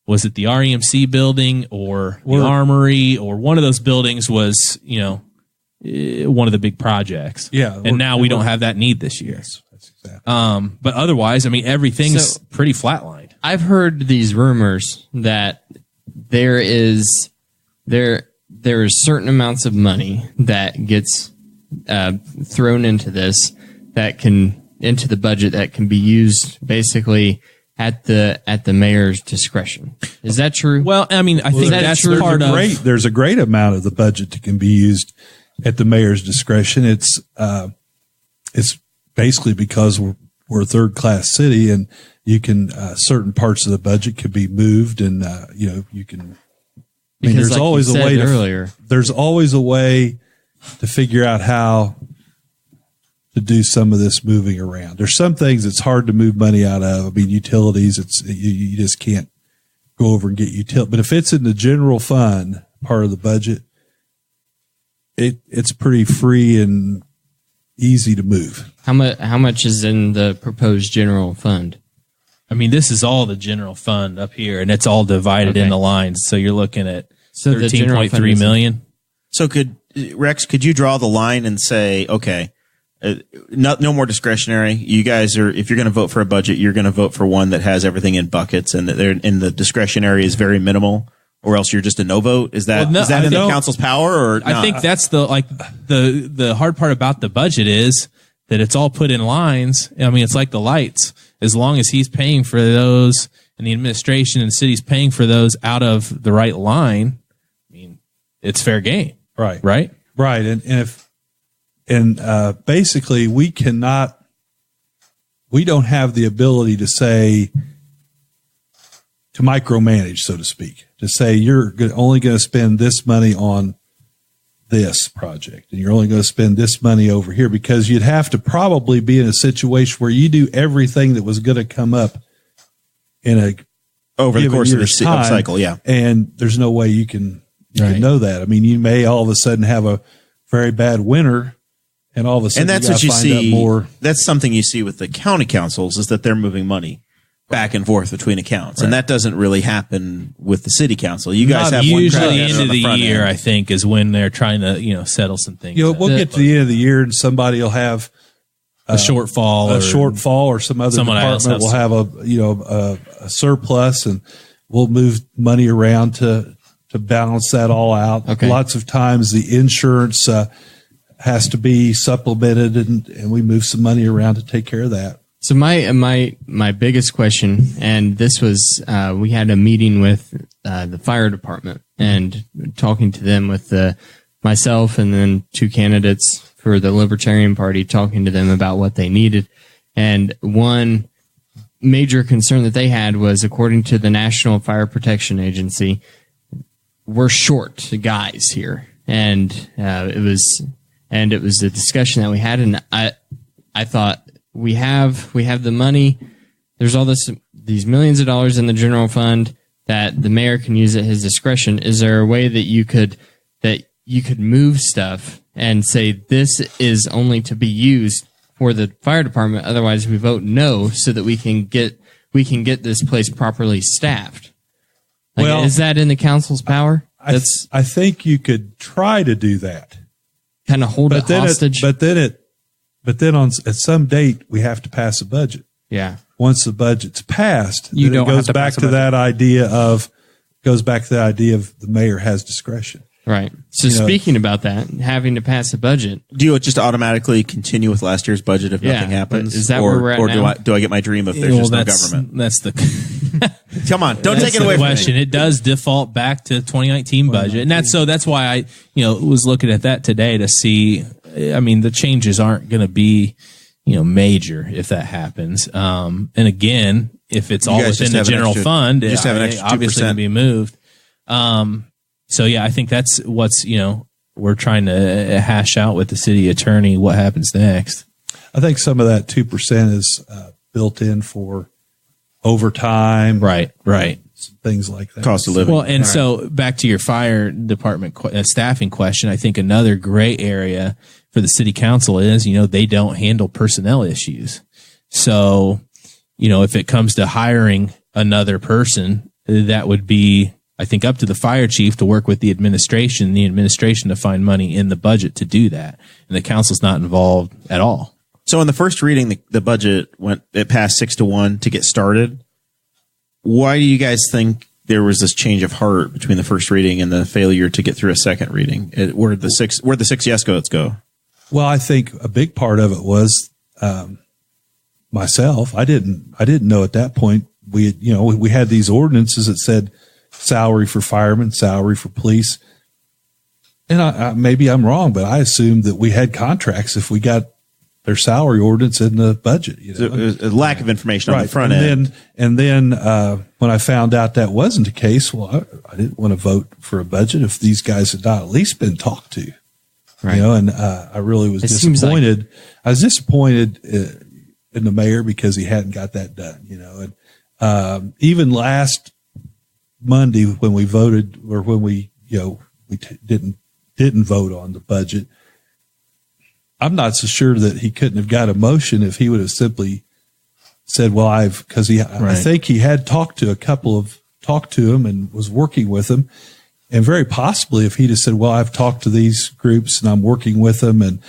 was it the REMC building or the Armory or one of those buildings was, one of the big projects. Yeah. And now we don't have that need this year. Yes, that's exactly. But otherwise, everything's pretty flatlined. I've heard these rumors that there is certain amounts of money that gets thrown into this into the budget that can be used basically at the mayor's discretion. Is that true? Well, I think that's true? part of. There's a great amount of the budget that can be used at the mayor's discretion. It's basically because we're a third class city, and you can certain parts of the budget could be moved, and you can. Because there's like always you a way said earlier. There's always a way to figure out how to do some of this moving around. There's some things it's hard to move money out of. Utilities, you just can't go over and get utility. But if it's in the general fund part of the budget, it's pretty free and easy to move. How much is in the proposed general fund? This is all the general fund up here, and it's all divided Okay. into lines. So you're looking at So the general fund 13.3 is- million. So Rex, could you draw the line and say, okay, no more discretionary. You guys if you're going to vote for a budget, you're going to vote for one that has everything in buckets, and the discretionary is very minimal, or else you're just a no vote. Is that Well, no, in the I don't- council's power, or I not? think that's the hard part about the budget is that it's all put in lines. It's like the lights. As long as he's paying for those and the administration and the city's paying for those out of the right line, it's fair game. Right. Right? Right. And basically we don't have the ability to say, to micromanage, so to speak, to say you're only going to spend this money on this project and you're only going to spend this money over here, because you'd have to probably be in a situation where you do everything that was going to come up in over the given course of the year's time, cycle, yeah. And there's no way you can Right. know that. You may all of a sudden have a very bad winter, and all of a sudden And that's you what you gotta find out see. more. That's something you see with the county councils, is that they're moving money back and forth between accounts, and that doesn't really happen with the city council. You guys have one Usually credit end on of the front year, end. I think, is when they're trying to settle some things. We'll get to the end of the year, and somebody will have a shortfall, or some other someone else department will have a surplus, and we'll move money around to balance that all out. Okay. Lots of times the insurance has to be supplemented, and we move some money around to take care of that. So my biggest question, and this was we had a meeting with the fire department and talking to them with myself and then two candidates for the Libertarian Party, talking to them about what they needed. And one major concern that they had was, according to the National Fire Protection Agency, we're short guys here, and it and it was a discussion that we had, and I thought we have the money. There's all these millions of dollars in the general fund that the mayor can use at his discretion. Is there a way that you could move stuff and say this is only to be used for the fire department? Otherwise, we vote no, so that we can get this place properly staffed. Like, well, is that in the council's power? I think you could try to do that. Kind of hold it hostage. But then at some date we have to pass a budget. Yeah. Once the budget's passed, You then don't it have goes to back pass a to budget. that idea of the mayor has discretion. Right. So speaking about that, having to pass a budget. Do you just automatically continue with last year's budget if nothing happens? Is that or, where we're at or now? do I get my dream of there's just no government? That's the Come on, don't that's take it the away question. from me. It does default back to 2019 budget, and that's why I was looking at that today to see. I mean, the changes aren't going to be major if that happens. And again, if it's all guys within just the have an general extra- fund, just have an extra obviously 2%. going to be moved. So yeah, I think that's what's we're trying to hash out with the city attorney what happens next. I think some of that 2% is built in for overtime, Right. things like that. Cost of living. Well, and so back to your fire department staffing question, I think another gray area for the city council is, they don't handle personnel issues. So, if it comes to hiring another person, that would be, I think, up to the fire chief to work with the administration to find money in the budget to do that. And the council's not involved at all. So in the first reading, the budget it passed 6-1 to get started. Why do you guys think there was this change of heart between the first reading and the failure to get through a second reading? Where'd the six yes votes go? Well, I think a big part of it was myself. I didn't know at that point. We had these ordinances that said salary for firemen, salary for police, and maybe I'm wrong, but I assumed that we had contracts if we got their salary ordinance in the budget. So it was a lack of information on the front end. And then when I found out that wasn't the case, well, I didn't want to vote for a budget if these guys had not at least been talked to. Right. And I really was disappointed. I was disappointed in the mayor because he hadn't got that done. And even last Monday when we voted, or when we didn't vote on the budget, I'm not so sure that he couldn't have got a motion if he would have simply said, well, I think he had talked to him and was working with them. And very possibly if he'd have said, well, I've talked to these groups and I'm working with them, and,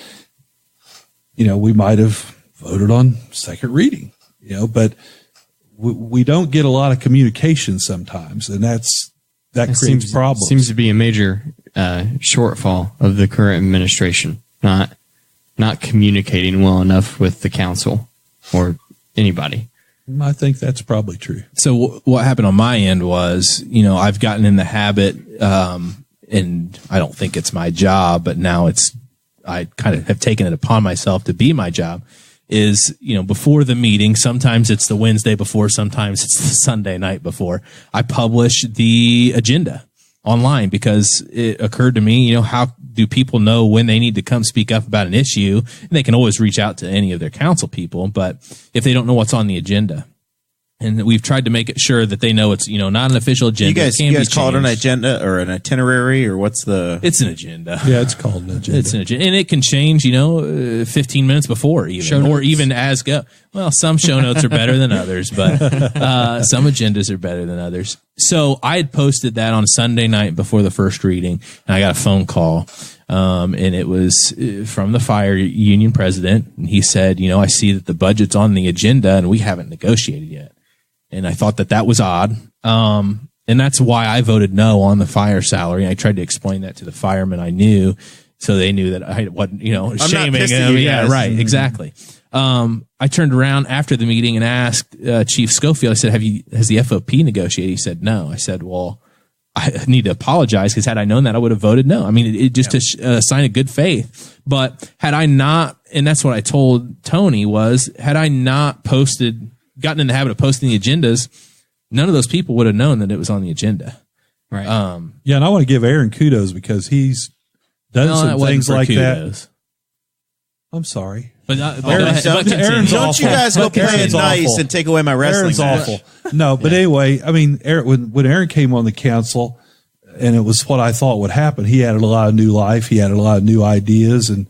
we might have voted on second reading, but we don't get a lot of communication sometimes. And that creates problems. Seems to be a major shortfall of the current administration, not communicating well enough with the council or anybody. I think that's probably true. So what happened on my end was, I've gotten in the habit, and I don't think it's my job, but now I kind of have taken it upon myself to be my job, is, before the meeting, sometimes it's the Wednesday before, sometimes it's the Sunday night before, I publish the agenda online, because it occurred to me, how do people know when they need to come speak up about an issue? And they can always reach out to any of their council people, but if they don't know what's on the agenda, and we've tried to make it sure that they know it's, not an official agenda. You guys call it an agenda or an itinerary, or what's the? It's an agenda. Yeah, it's called an agenda. It's an agenda, and it can change, 15 minutes before even, or even as go. Well, some show notes are better than others, but some agendas are better than others. So I had posted that on Sunday night before the first reading, and I got a phone call, and it was from the fire union president, and he said, I see that the budget's on the agenda, and we haven't negotiated yet. And I thought that was odd. And that's why I voted no on the fire salary. I tried to explain that to the firemen I knew, so they knew that I wasn't, shaming them. Yeah, right. Exactly. I turned around after the meeting and asked Chief Schofield, I said, has the FOP negotiated? He said, no. I said, well, I need to apologize, because had I known that, I would have voted no. I mean, it just to sign a good faith. But had I not, and that's what I told Tony, was had I not gotten in the habit of posting the agendas, none of those people would have known that it was on the agenda. Right. Yeah. And I want to give Aaron kudos, because he's done some things like that. I'm sorry. But Aaron's don't awful. you guys go play it Aaron's nice awful. and take away my wrestling Aaron's match. awful. No, but anyway, I mean, when Aaron came on the council, and it was what I thought would happen, he added a lot of new life. He added a lot of new ideas, and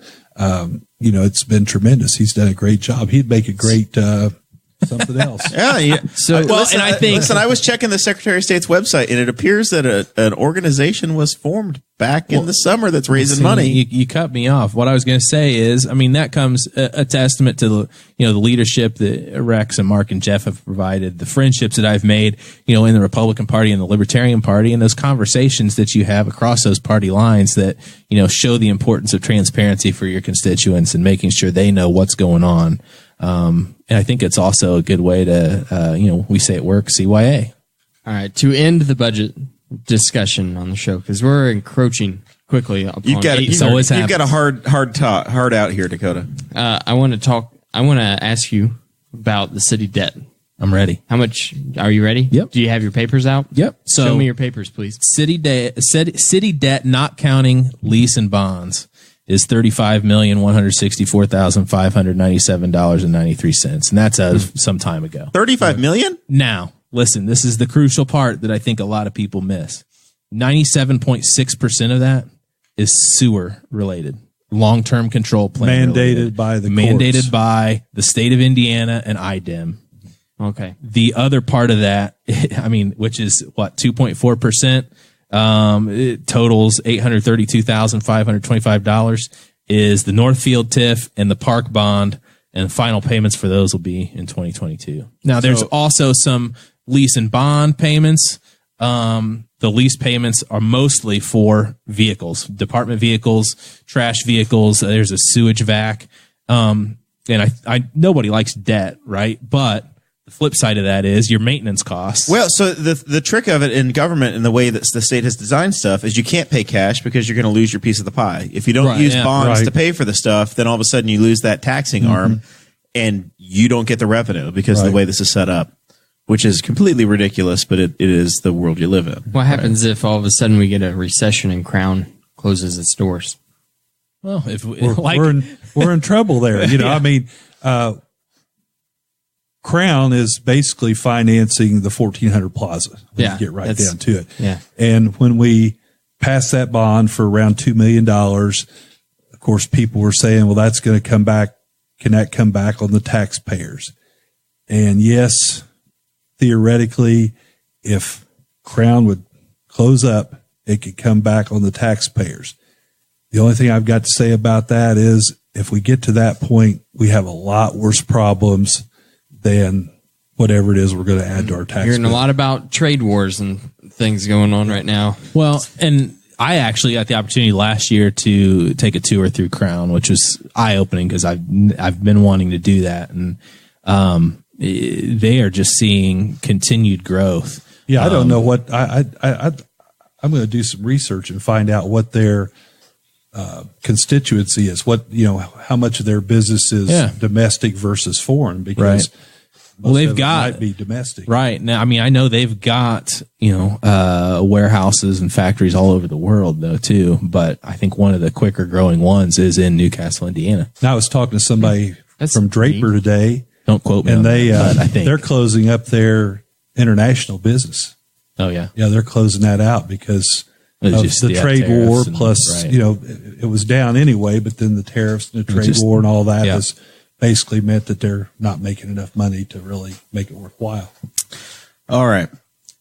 it's been tremendous. He's done a great job. He'd make a great something else. Yeah. So, listen, and I think- listen, I was checking the Secretary of State's website, and it appears that an organization was formed back in the summer that's raising money. You cut me off. What I was going to say is, I mean, that comes a testament to the leadership that Rex and Mark and Jeff have provided, the friendships that I've made, in the Republican Party and the Libertarian Party, and those conversations that you have across those party lines that, show the importance of transparency for your constituents and making sure they know what's going on. And I think it's also a good way to, we say at work, CYA. All right, to end the budget discussion on the show, because we're encroaching quickly upon You've got a hard out here, Dakota. I want to ask you about the city debt. I'm ready. How much are you ready? Yep. Do you have your papers out? Yep. So show me your papers, please. City debt, not counting lease and bonds, is $35,164,597.93, and that's as of some time ago. 35 million? Now, listen, this is the crucial part that I think a lot of people miss. 97.6% of that is sewer related, long-term control plan Mandated by the mandated courts. by the state of Indiana and IDEM. Okay. The other part of that, which is what, 2.4%, it totals $832,525, is the Northfield TIF and the park bond, and final payments for those will be in 2022. Now, there's also some lease and bond payments. The lease payments are mostly for vehicles, department vehicles, trash vehicles. There's a sewage vac. And nobody likes debt, right? But the flip side of that is your maintenance costs. Well, so the trick of it in government and the way that the state has designed stuff is you can't pay cash because you're going to lose your piece of the pie. If you don't use bonds to pay for the stuff, then all of a sudden you lose that taxing arm and you don't get the revenue because of the way this is set up, which is completely ridiculous, but it is the world you live in. What happens if all of a sudden we get a recession and Crown closes its doors? Well, if we're in trouble there. Crown is basically financing the 1400 Plaza. Yeah, get right down to it. Yeah. And when we passed that bond for around $2 million, of course, people were saying, well, that's going to come back. Can that come back on the taxpayers? And yes, theoretically, if Crown would close up, it could come back on the taxpayers. The only thing I've got to say about that is if we get to that point, we have a lot worse problems than whatever it is we're going to add to our tax. Hearing a lot about trade wars and things going on right now. Well, and I actually got the opportunity last year to take a tour through Crown, which was eye-opening because I've been wanting to do that, and they are just seeing continued growth. Yeah, I don't know what I'm going to do some research and find out what their constituency is. What how much of their business is domestic versus foreign, because they've got might be domestic right now. I know they've got warehouses and factories all over the world though too. But I think one of the quicker growing ones is in Newcastle, Indiana. Now I was talking to somebody from Draper today. Don't quote me. And on that, but I think they're closing up their international business. Oh yeah, they're closing that out because of the trade war. Plus, it was down anyway, but then the tariffs and the trade war and all that has basically meant that they're not making enough money to really make it worthwhile. All right.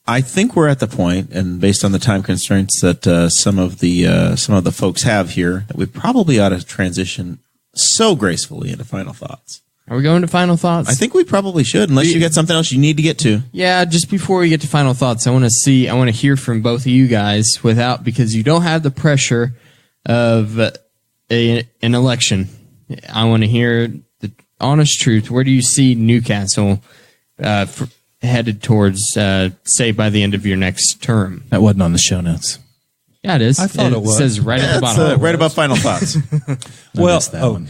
I think we're at the point, and based on the time constraints that some of the folks have here, that we probably ought to transition so gracefully into final thoughts. Are we going to final thoughts? I think we probably should, unless you got something else you need to get to. Yeah, just before we get to final thoughts, I want to hear from both of you guys because you don't have the pressure of an election. I want to hear the honest truth. Where do you see Newcastle headed towards, say, by the end of your next term? That wasn't on the show notes. Yeah, it is. I thought it was. It says right at the bottom. Right above final thoughts. Well, one.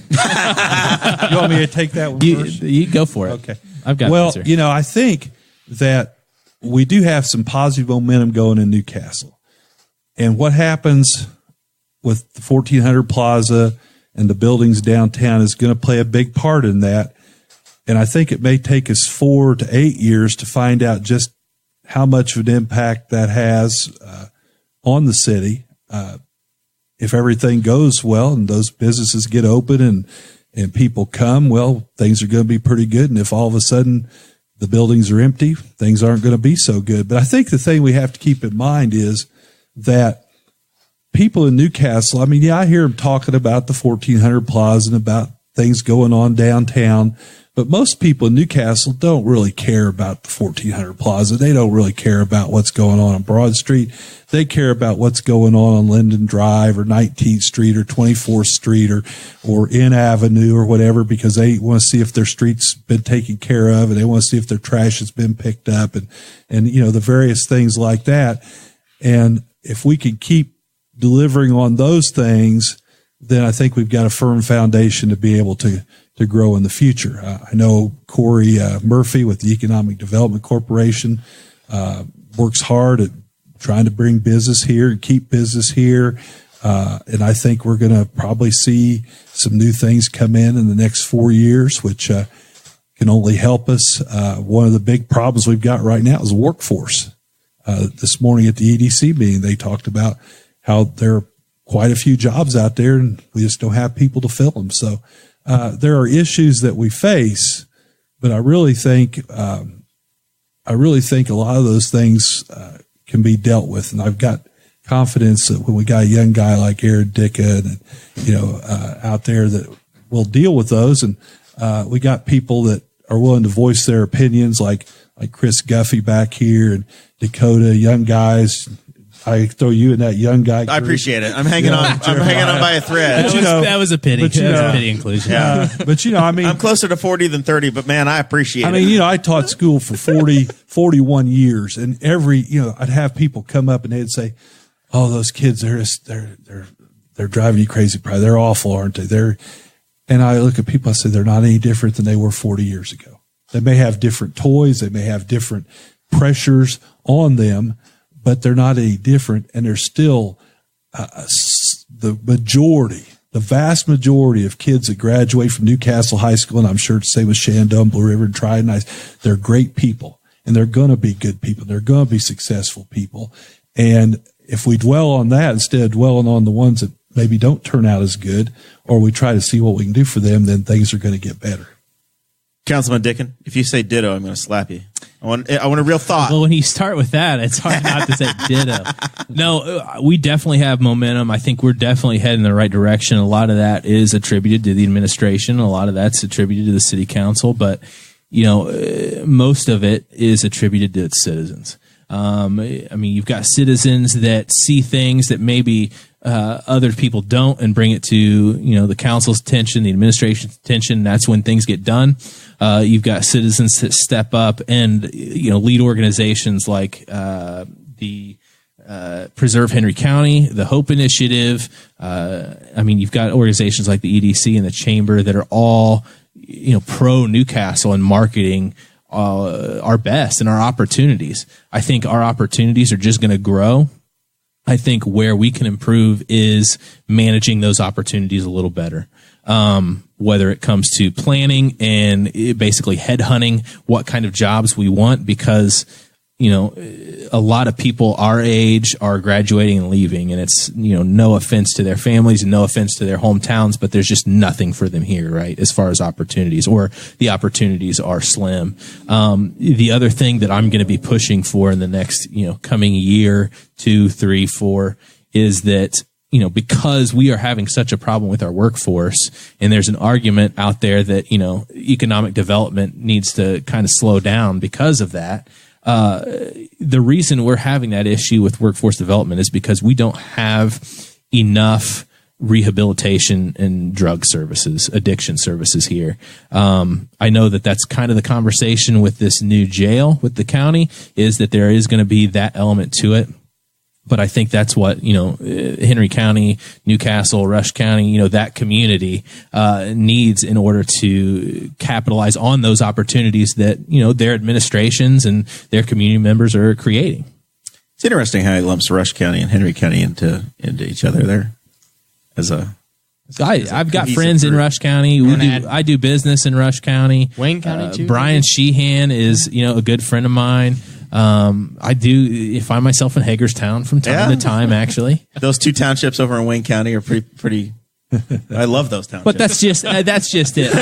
You want me to take that one first? You go for it. Okay. I've got Well, an answer. I think that we do have some positive momentum going in Newcastle. And what happens with the 1400 Plaza and the buildings downtown is going to play a big part in that. And I think it may take us 4 to 8 years to find out just how much of an impact that has on the city. If everything goes well and those businesses get open and people come, well, things are going to be pretty good. And if all of a sudden the buildings are empty, things aren't going to be so good. But I think the thing we have to keep in mind is that people in Newcastle, I mean, yeah, I hear them talking about the 1400 Plaza and about things going on downtown, but most people in Newcastle don't really care about the 1400 Plaza. They don't really care about what's going on Broad Street. They care about what's going on Linden Drive or 19th Street or 24th Street or N Avenue or whatever, because they want to see if their street's been taken care of, and they want to see if their trash has been picked up and you know, the various things like that. And if we can keep delivering on those things, then I think we've got a firm foundation to be able to grow in the future. I know Corey Murphy with the Economic Development Corporation works hard at trying to bring business here and keep business here. And I think we're going to probably see some new things come in the next 4 years, which can only help us. One of the big problems we've got right now is workforce. This morning at the EDC meeting, they talked about how there are quite a few jobs out there and we just don't have people to fill them. So there are issues that we face, but I really think a lot of those things can be dealt with. And I've got confidence that when we got a young guy like Aaron Dicken and, you know, out there that will deal with those. And we got people that are willing to voice their opinions like Chris Guffey back here and Dakota, young guys. I throw you in that young guy group. I appreciate it. I'm hanging on. I'm hanging on by a thread. That was a pity. That was a pity inclusion. Yeah. But you know, I mean, I'm closer to 40 than 30, but man, I appreciate it. I mean, you know, I taught school for 41 years, and I'd have people come up and they'd say, "Oh, those kids, they're driving you crazy. Probably they're awful, aren't they?" And I look at people, I say, they're not any different than they were 40 years ago. They may have different toys, they may have different pressures on them, but they're not any different, and they're still the vast majority of kids that graduate from Newcastle High School, and I'm sure it's the same with Shandong, Blue River, and Trident, they're great people, and they're going to be good people. They're going to be successful people. And if we dwell on that instead of dwelling on the ones that maybe don't turn out as good, or we try to see what we can do for them, then things are going to get better. Councilman Dicken, if you say ditto, I'm going to slap you. I want a real thought. Well, when you start with that, it's hard not to say ditto. No, we definitely have momentum. I think we're definitely heading in the right direction. A lot of that is attributed to the administration. A lot of that's attributed to the city council, but you know, most of it is attributed to its citizens. I mean, you've got citizens that see things that maybe other people don't and bring it to, you know, the council's attention, the administration's attention. That's when things get done. You've got citizens that step up and, you know, lead organizations like the Preserve Henry County, the Hope Initiative. I mean, you've got organizations like the EDC and the Chamber that are all, you know, pro Newcastle and marketing our best and our opportunities. I think our opportunities are just going to grow. I think where we can improve is managing those opportunities a little better. Whether it comes to planning and basically headhunting what kind of jobs we want, because, you know, a lot of people our age are graduating and leaving, and it's, you know, no offense to their families and no offense to their hometowns, but there's just nothing for them here, right? As far as opportunities, or the opportunities are slim. The other thing that I'm going to be pushing for in the next, you know, coming year, 2, 3, 4, is that, you know, because we are having such a problem with our workforce, and there's an argument out there that, you know, economic development needs to kind of slow down because of that. The reason we're having that issue with workforce development is because we don't have enough rehabilitation and drug services, addiction services here. I know that that's kind of the conversation with this new jail with the county, is that there is going to be that element to it. But I think that's what, you know, Henry County, Newcastle, Rush County, you know, that community needs in order to capitalize on those opportunities that, you know, their administrations and their community members are creating. It's interesting how he lumps Rush County and Henry County into each other there as a So I've got friends in Rush County. I do business in Rush County. Wayne County too. Brian Sheehan is, a good friend of mine. I do find myself in Hagerstown from time to time, actually. Those 2 townships over in Wayne County are pretty I love those townships. But that's just it.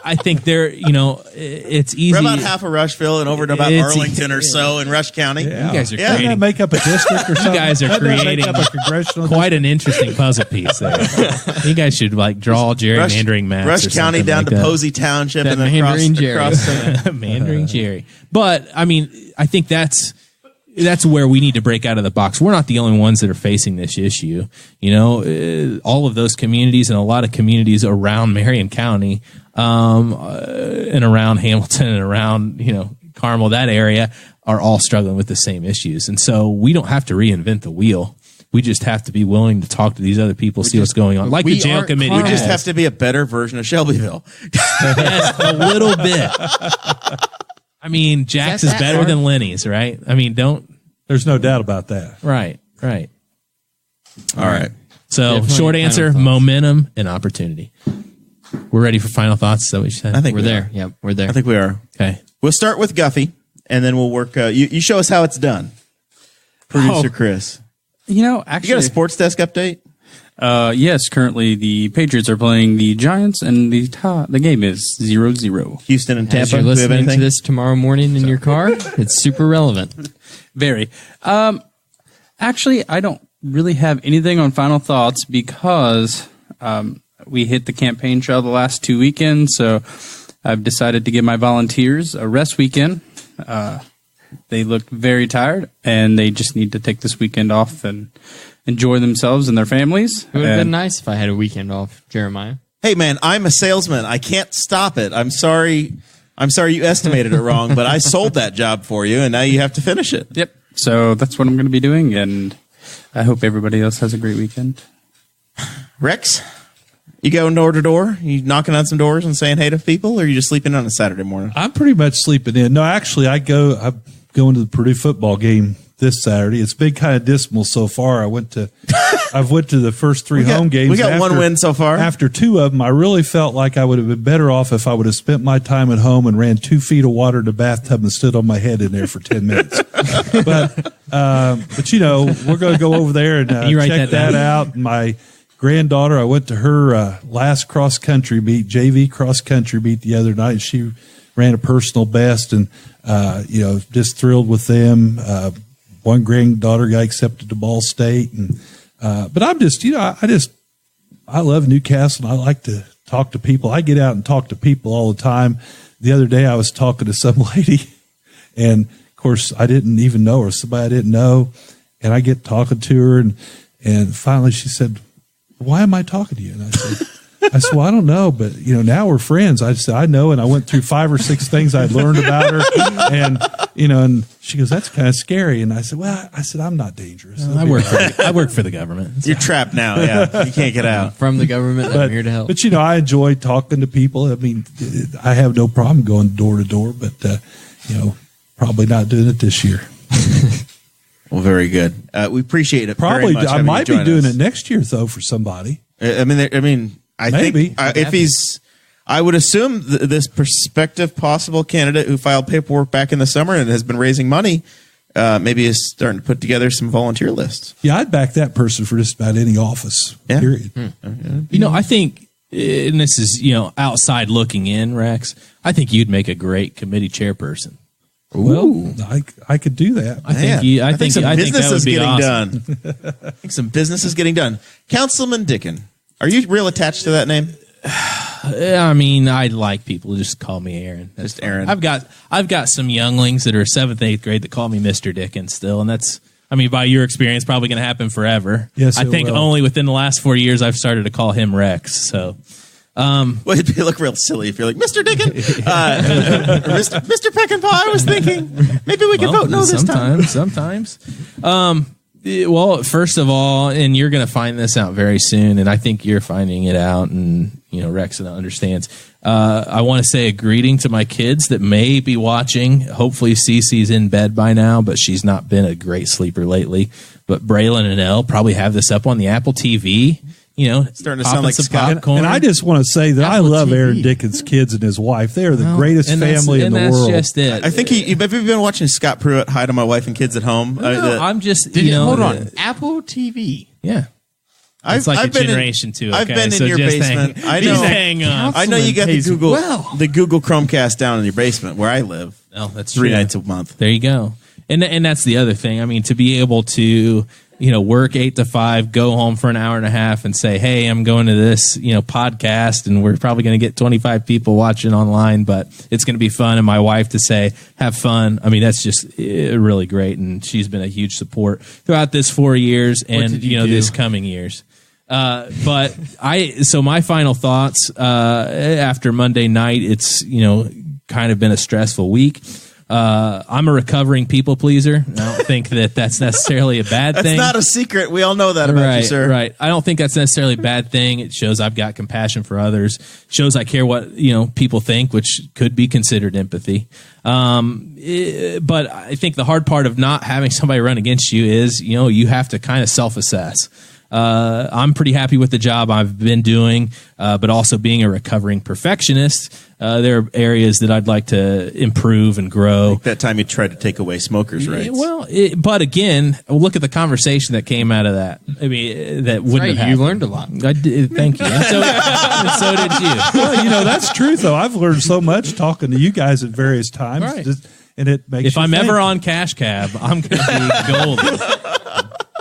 I think they're, it's easy. We're about half of Rushville and over to about Arlington or so in Rush County. Yeah. You guys are Doesn't that make up a district or something? You guys are creating a congressional quite an interesting puzzle piece there. You guys should draw gerrymandering maps. Rush County down to Posey Township and then across Mandering Jerry. But I think that's where we need to break out of the box. We're not the only ones that are facing this issue. All of those communities and a lot of communities around Marion County, and around Hamilton and around, Carmel, that area are all struggling with the same issues. And so we don't have to reinvent the wheel. We just have to be willing to talk to these other people, see what's going on. Like the jail committee. We just have to be a better version of Shelbyville. Yes, a little bit. Jack's is better than Lenny's, right? There's no doubt about that. Right. All right. So, Definitely short answer, momentum and opportunity. We're ready for final thoughts. Is that what you said? I think We're there. Yep, we're there. I think we are. Okay. We'll start with Guffey, and then we'll work. You show us how it's done. Producer Chris. Actually, You got a sports desk update? Yes, currently the Patriots are playing the Giants, and the game is 0-0. Houston and As Tampa. you're Do we have listening to anything? this tomorrow morning in your car, it's super relevant. Very. Actually, I don't really have anything on final thoughts because we hit the campaign trail the last 2 weekends, so I've decided to give my volunteers a rest weekend. They look very tired, and they just need to take this weekend off and enjoy themselves and their families. It would have been nice if I had a weekend off, Jeremiah. Hey, man, I'm a salesman. I can't stop it. I'm sorry you estimated it wrong, but I sold that job for you, and now you have to finish it. Yep. So that's what I'm going to be doing, and I hope everybody else has a great weekend. Rex, you going door to door? You knocking on some doors and saying hey to people, or are you just sleeping on a Saturday morning? I'm pretty much sleeping in. No, actually, I'm going to the Purdue football game this Saturday. It's been kind of dismal so far. I've went to the first 3 home games. We got one win so far. After 2 of them, I really felt like I would have been better off if I would have spent my time at home and ran 2 feet of water in the bathtub and stood on my head in there for 10 minutes. But we're going to go over there and check that out. My granddaughter, I went to her last cross country meet, JV cross country meet the other night. She ran a personal best, and just thrilled with them. One granddaughter got accepted to Ball State, and but I'm just, I love Newcastle, and I like to talk to people. I get out and talk to people all the time. The other day, I was talking to some lady, and of course, I didn't even know her, somebody I didn't know, and I get talking to her, and finally she said, "Why am I talking to you?" And I said, well, I don't know, but now we're friends. I said, I know, and I went through 5 or 6 things I'd learned about her, and she goes, "That's kind of scary." And I said, I'm not dangerous. I work for the government. You're trapped now. Yeah, you can't get out from the government. I'm here to help. But I enjoy talking to people. I mean, I have no problem going door to door, but probably not doing it this year. Well, very good. We appreciate it. Probably, very much I might be doing us. it next year though for somebody. I Maybe. think if he's, I would assume this prospective possible candidate who filed paperwork back in the summer and has been raising money, maybe is starting to put together some volunteer lists. Yeah, I'd back that person for just about any office. Yeah. Period. I think, and this is outside looking in, Rex. I think you'd make a great committee chairperson. Well, I could do that. I think some business that would is be getting awesome. done. I think some business is getting done. Councilman Dicken, are you real attached to that name? I like people who just call me Aaron. That's just Aaron. I've got some younglings that are 7th, 8th grade that call me Mr. Dicken still, and that's, by your experience, probably going to happen forever. Yes, I think will. only within the last 4 years I've started to call him Rex. So. Well, it'd look real silly if you're like, "Mr. Dicken," or Mr. Peckinpaugh. I was thinking maybe we could vote no this time. Sometimes. Well, first of all, and you're going to find this out very soon, and I think you're finding it out, and Rex understands. I want to say a greeting to my kids that may be watching. Hopefully, Cece's in bed by now, but she's not been a great sleeper lately. But Braylon and Elle probably have this up on the Apple TV. Starting to sound like some Scott. popcorn. And I just want to say that I Apple love TV. Aaron Dicken's kids and his wife. They are the greatest And that's- family in and the that's world. just it. I think have you been watching Scott Pruitt hide on my wife and kids at home? I'm just, Hold on. Apple TV. Yeah. It's like a generation too. I've okay? been So in your just basement. Hang, I just know. hang on. I know you got the pays Google well. the Google Chromecast down in your basement where I live. Oh, that's 3 true. nights a month. There you go. And that's the other thing. I mean, to be able to, work 8 to 5, go home for an hour and a half and say, hey, I'm going to this, podcast and we're probably going to get 25 people watching online, but it's going to be fun. And my wife to say, have fun. I mean, that's just really great. And she's been a huge support throughout this 4 years and, did you do? this coming years. So my final thoughts, after Monday night, it's, kind of been a stressful week. I'm a recovering people pleaser. I don't think that's necessarily a bad That's thing. not a secret. We all know that about you, sir. Right. I don't think that's necessarily a bad thing. It shows I've got compassion for others. Shows I care what people think, which could be considered empathy. But I think the hard part of not having somebody run against you is you have to kind of self-assess. I'm pretty happy with the job I've been doing, but also being a recovering perfectionist, there are areas that I'd like to improve and grow. That time you tried to take away smokers' rights. Well, but again, look at the conversation that came out of that. I mean, that wouldn't Right, have happened. you learned a lot. I did, thank you. And so did you. Well, that's true, though. I've learned so much talking to you guys at various times. Right. And it makes If you I'm think. ever on Cash Cab, I'm going to be golden.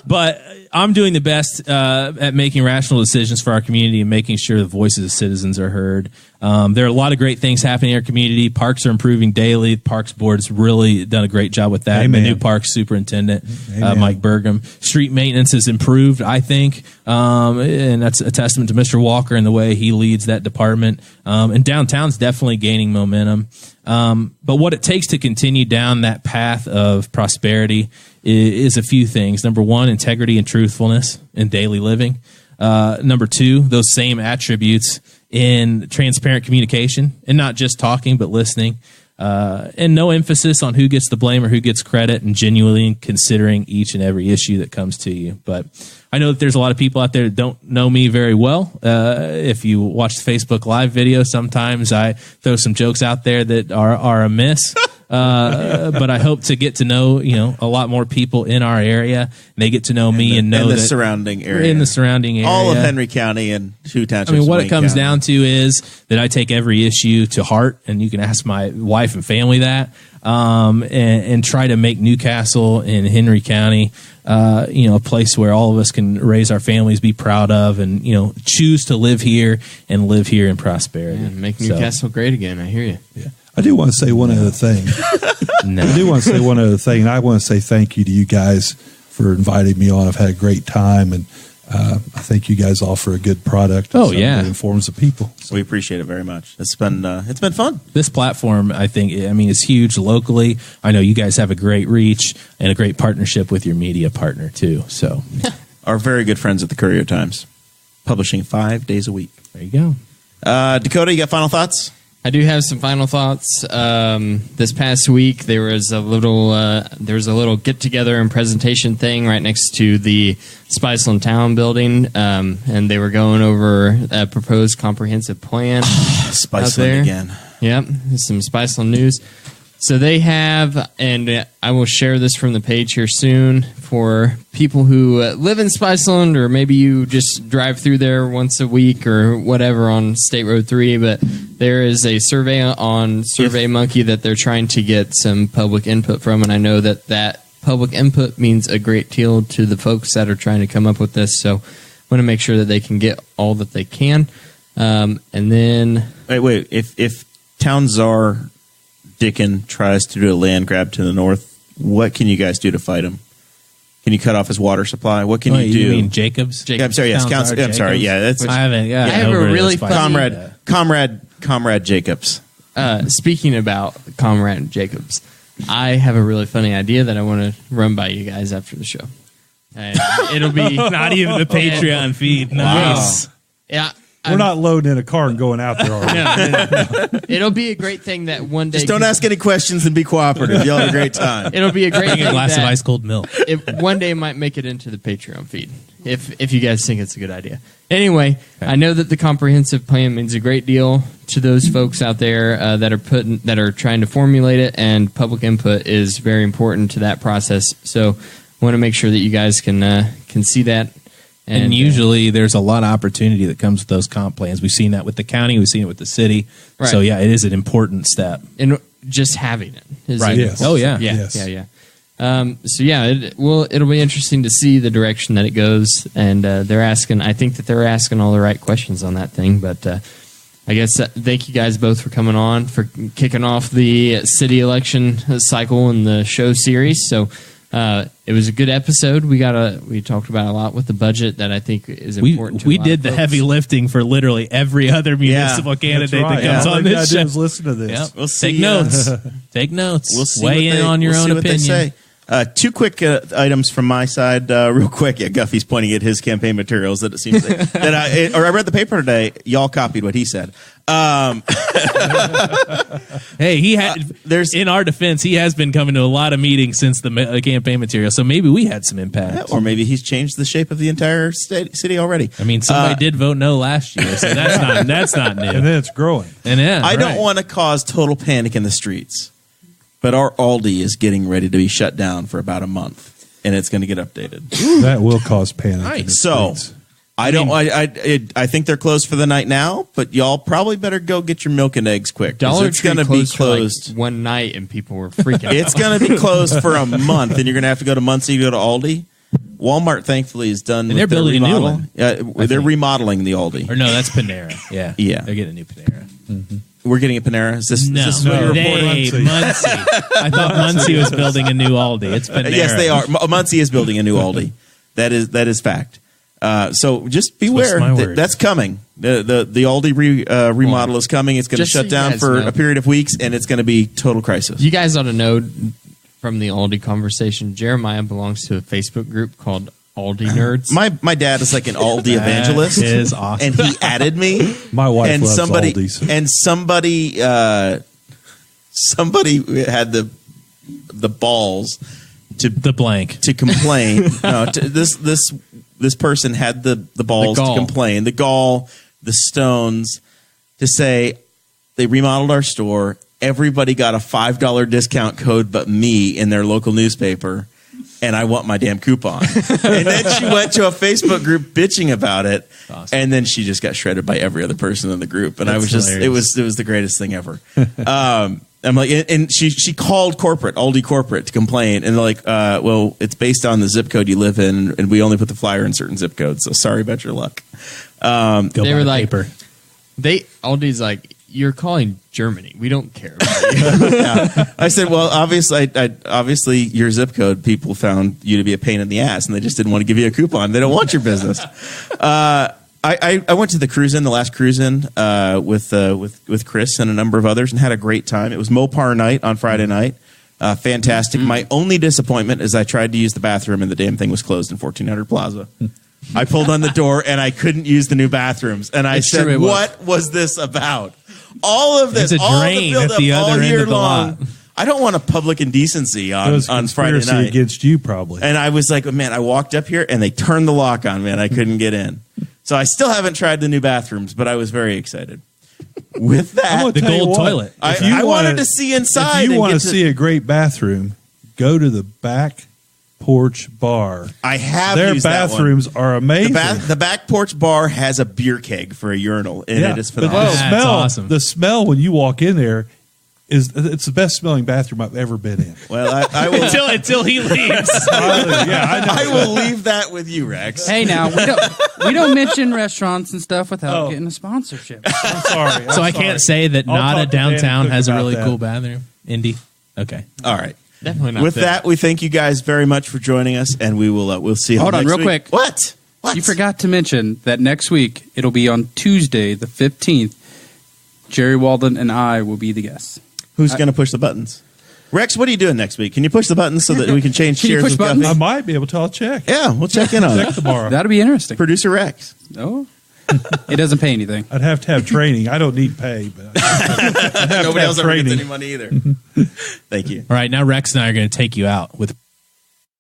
But I'm doing the best at making rational decisions for our community and making sure the voices of citizens are heard. There are a lot of great things happening in our community. Parks are improving daily. The Parks Board's really done a great job with that. Amen. The new Parks Superintendent, Amen. Mike Burgum. Street maintenance has improved, I think, and that's a testament to Mr. Walker and the way he leads that department. And downtown's definitely gaining momentum. But what it takes to continue down that path of prosperity is a few things. Number one, integrity and truthfulness in daily living. Number two, those same attributes in transparent communication and not just talking, but listening. And no emphasis on who gets the blame or who gets credit, and genuinely considering each and every issue that comes to you. But I know that there's a lot of people out there that don't know me very well. If you watch the Facebook Live video, sometimes I throw some jokes out there that are amiss. But I hope to get to know, a lot more people in our area. And they get to know me and know in the that surrounding area. in the surrounding area. All of Henry County and 2 townships. I mean, what of it comes Wayne County. down to is that I take every issue to heart, and you can ask my wife and family that, and try to make Newcastle and Henry County, a place where all of us can raise our families, be proud of, and choose to live here and live here in prosperity. Yeah, make So, Newcastle great again. I hear you. I do want to say one other thing. no. I do want to say one other thing. And I want to say thank you to you guys for inviting me on. I've had a great time, and I think you guys offer a good product. Oh, yeah. That informs the people. We appreciate it very much. It's been fun. This platform, I think, is huge locally. I know you guys have a great reach and a great partnership with your media partner too. So Our very good friends at the Courier Times, publishing 5 days a week. there you go. Dakota, you got final thoughts? I do have some final thoughts. This past week, there was a little get together and presentation thing right next to the Spiceland Town building, and they were going over a proposed comprehensive plan. Spiceland again. Yep, some Spiceland news. So they have, and I will share this from the page here soon for people who live in Spiceland, or maybe you just drive through there once a week or whatever on State Road 3. But there is a survey on SurveyMonkey that they're trying to get some public input from, and I know that public input means a great deal to the folks that are trying to come up with this. So I want to make sure that they can get all that they can. And then... Wait. If Town Czar Dicken tries to do a land grab to the north, what can you guys do to fight him? Can you cut off his water supply? What can you do? You mean Jacobs? Yeah, I'm sorry. Yes, Councilor I'm sorry. Jacobs? Yeah, that's I haven't. Yeah, I have a really funny- Comrade Jacobs. Speaking about Comrade Jacobs, I have a really funny idea that I want to run by you guys after the show. And it'll be Not even the Patreon feed. Nice. yeah. We're not loading in a car and going out there, are we? No. It'll be a great thing that one day. Just don't ask any questions and be cooperative. Y'all have a great time. It'll be a great Bring thing a glass of that ice cold milk. it one day might make it into the Patreon feed. if you guys think it's a good idea. Anyway, I know that the comprehensive plan means a great deal to those folks out there that are trying to formulate it, and public input is very important to that process. So, I want to make sure that you guys can see that. And usually there's a lot of opportunity that comes with those comp plans. We've seen that with the county. We've seen it with the city. Right. So, yeah, it is an important step. And just having it is Right. Yes. Oh, yeah. Yeah, Yes. yeah. So yeah, it'll be interesting to see the direction that it goes, and I think that they're asking all the right questions on that thing. But I guess thank you guys both for coming on, for kicking off the city election cycle and the show series. So it was a good episode. We talked about a lot with the budget that I think is important. We did the heavy lifting for literally every other municipal candidate that comes on this show. Listen to this. Yep. We'll see, Take notes. Take notes. We'll see Weigh in on your own what they opinion. say. Two quick items from my side, real quick. Yeah, Guffey's pointing at his campaign materials that it seems that I read the paper today. Y'all copied what he said. Hey, he had. In our defense, he has been coming to a lot of meetings since the campaign material, so maybe we had some impact. Or maybe he's changed the shape of the entire city already. I mean, somebody did vote no last year, so that's not new. And then it's growing. And yeah, I don't want to cause total panic in the streets, but our Aldi is getting ready to be shut down for about a month, and it's going to get updated. That will cause panic. In the So streets. I think they're closed for the night now, but y'all probably better go get your milk and eggs quick. 'Cause Dollar it's Tree going to be closed for, like, closed. one night, and people were freaking out. It's going to be closed for a month, and you're going to have to go to Muncie to go to Aldi. Walmart, thankfully, is done. And they're with their building a new remodel. one, Yeah, they're think. remodeling the Aldi. Or no, that's Panera. Yeah, Yeah. they're getting a new Panera. We're getting a Panera. Is this what you're reporting? Muncie. I thought Muncie was building a new Aldi. It's Panera. Yes, they are. Muncie is building a new Aldi. That is fact. So just beware. my word. That's coming. The Aldi remodel is coming. It's going to Just so shut you down guys for know. a period of weeks, and it's going to be total crisis. You guys ought to know from the Aldi conversation, Jeremiah belongs to a Facebook group called Aldi Nerds. My dad is like an Aldi evangelist. is awesome. And he added me. My wife and loves somebody Aldi's. and somebody had the balls the blank. to complain. No, this person had the balls The to gall. complain. The gall, the stones, to say they remodeled our store. Everybody got a $5 discount code but me in their local newspaper, and I want my damn coupon. And then she went to a Facebook group bitching about it, Awesome. and then she just got shredded by every other person in the group. And I was just hilarious. it was the greatest thing ever. I'm like, and she called Aldi corporate to complain, and they're like, well, it's based on the zip code you live in, and we only put the flyer in certain zip codes. So sorry about your luck. Go They buy were like- paper. Aldi's like, you're calling Germany. We don't care about you. I said, well, obviously your zip code, people found you to be a pain in the ass, and they just didn't want to give you a coupon. They don't want your business. I went to the last cruise-in with Chris and a number of others, and had a great time. It was Mopar night on Friday night. Fantastic. My only disappointment is I tried to use the bathroom, and the damn thing was closed in 1400 Plaza. I pulled on the door, and I couldn't use the new bathrooms. And I It's said, true, it was. what was this about? All of this, There's a all drain the at buildup, the all other end year of the long. lot. I don't want a public indecency It on was Friday conspiracy night. against you, probably. And I was like, man, I walked up here and they turned the lock on me and I couldn't get in. So I still haven't tried the new bathrooms, but I was very excited. With I'm that, gonna The tell you gold what, toilet. if you I wanna- wanted to see inside. If you and want to get see a great bathroom, go to the back porch bar. I have Their used that one. bathrooms are amazing. The back porch bar has a beer keg for a urinal, and it is but phenomenal. the That's smell, awesome. the smell when you walk in there it's the best smelling bathroom I've ever been in. Well, I will. until he leaves. I will leave that with you, Rex. Hey, now we don't mention restaurants and stuff without getting a sponsorship. I'm sorry. So I can't say that I'll not a talk to Dan downtown Cook has a about really that. cool bathroom. Indy. Okay. All right. Definitely not. With there. that, we thank you guys very much for joining us, and we'll see you. Hold on, next real week. quick. What? You forgot to mention that next week it'll be on Tuesday, the 15th. Jerry Walden and I will be the guests. Who's going to push the buttons? Rex, what are you doing next week? Can you push the buttons so that we can change Can you chairs push with buttons? Guffey? I might be able to. I'll check. Yeah, we'll check in on Check it. tomorrow. That'll be interesting. Producer Rex. Oh, it doesn't pay anything. I'd have to have training. I don't need pay, but Nobody else ever gets training. any money either. Thank you. All right. Now Rex and I are going to take you out with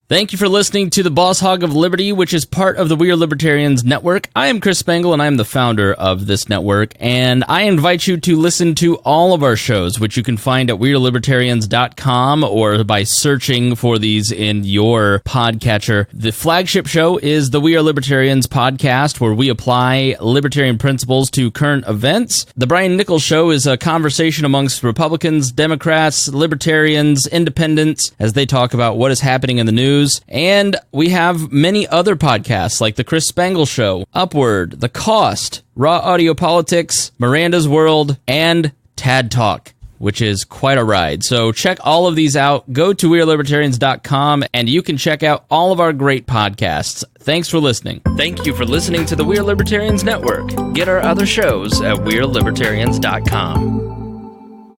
Thank you for listening to the Boss Hog of Liberty, which is part of the We Are Libertarians Network. I am Chris Spangle, and I am the founder of this network, and I invite you to listen to all of our shows, which you can find at WeAreLibertarians.com or by searching for these in your podcatcher. The flagship show is the We Are Libertarians podcast, where we apply libertarian principles to current events. The Brian Nichols Show is a conversation amongst Republicans, Democrats, Libertarians, Independents, as they talk about what is happening in the news. And we have many other podcasts like The Chris Spangle Show, Upward, The Cost, Raw Audio Politics, Miranda's World, and Tad Talk, which is quite a ride. So check all of these out. Go to WeAreLibertarians.com and you can check out all of our great podcasts. Thanks for listening. Thank you for listening to the We Are Libertarians Network. Get our other shows at WeAreLibertarians.com.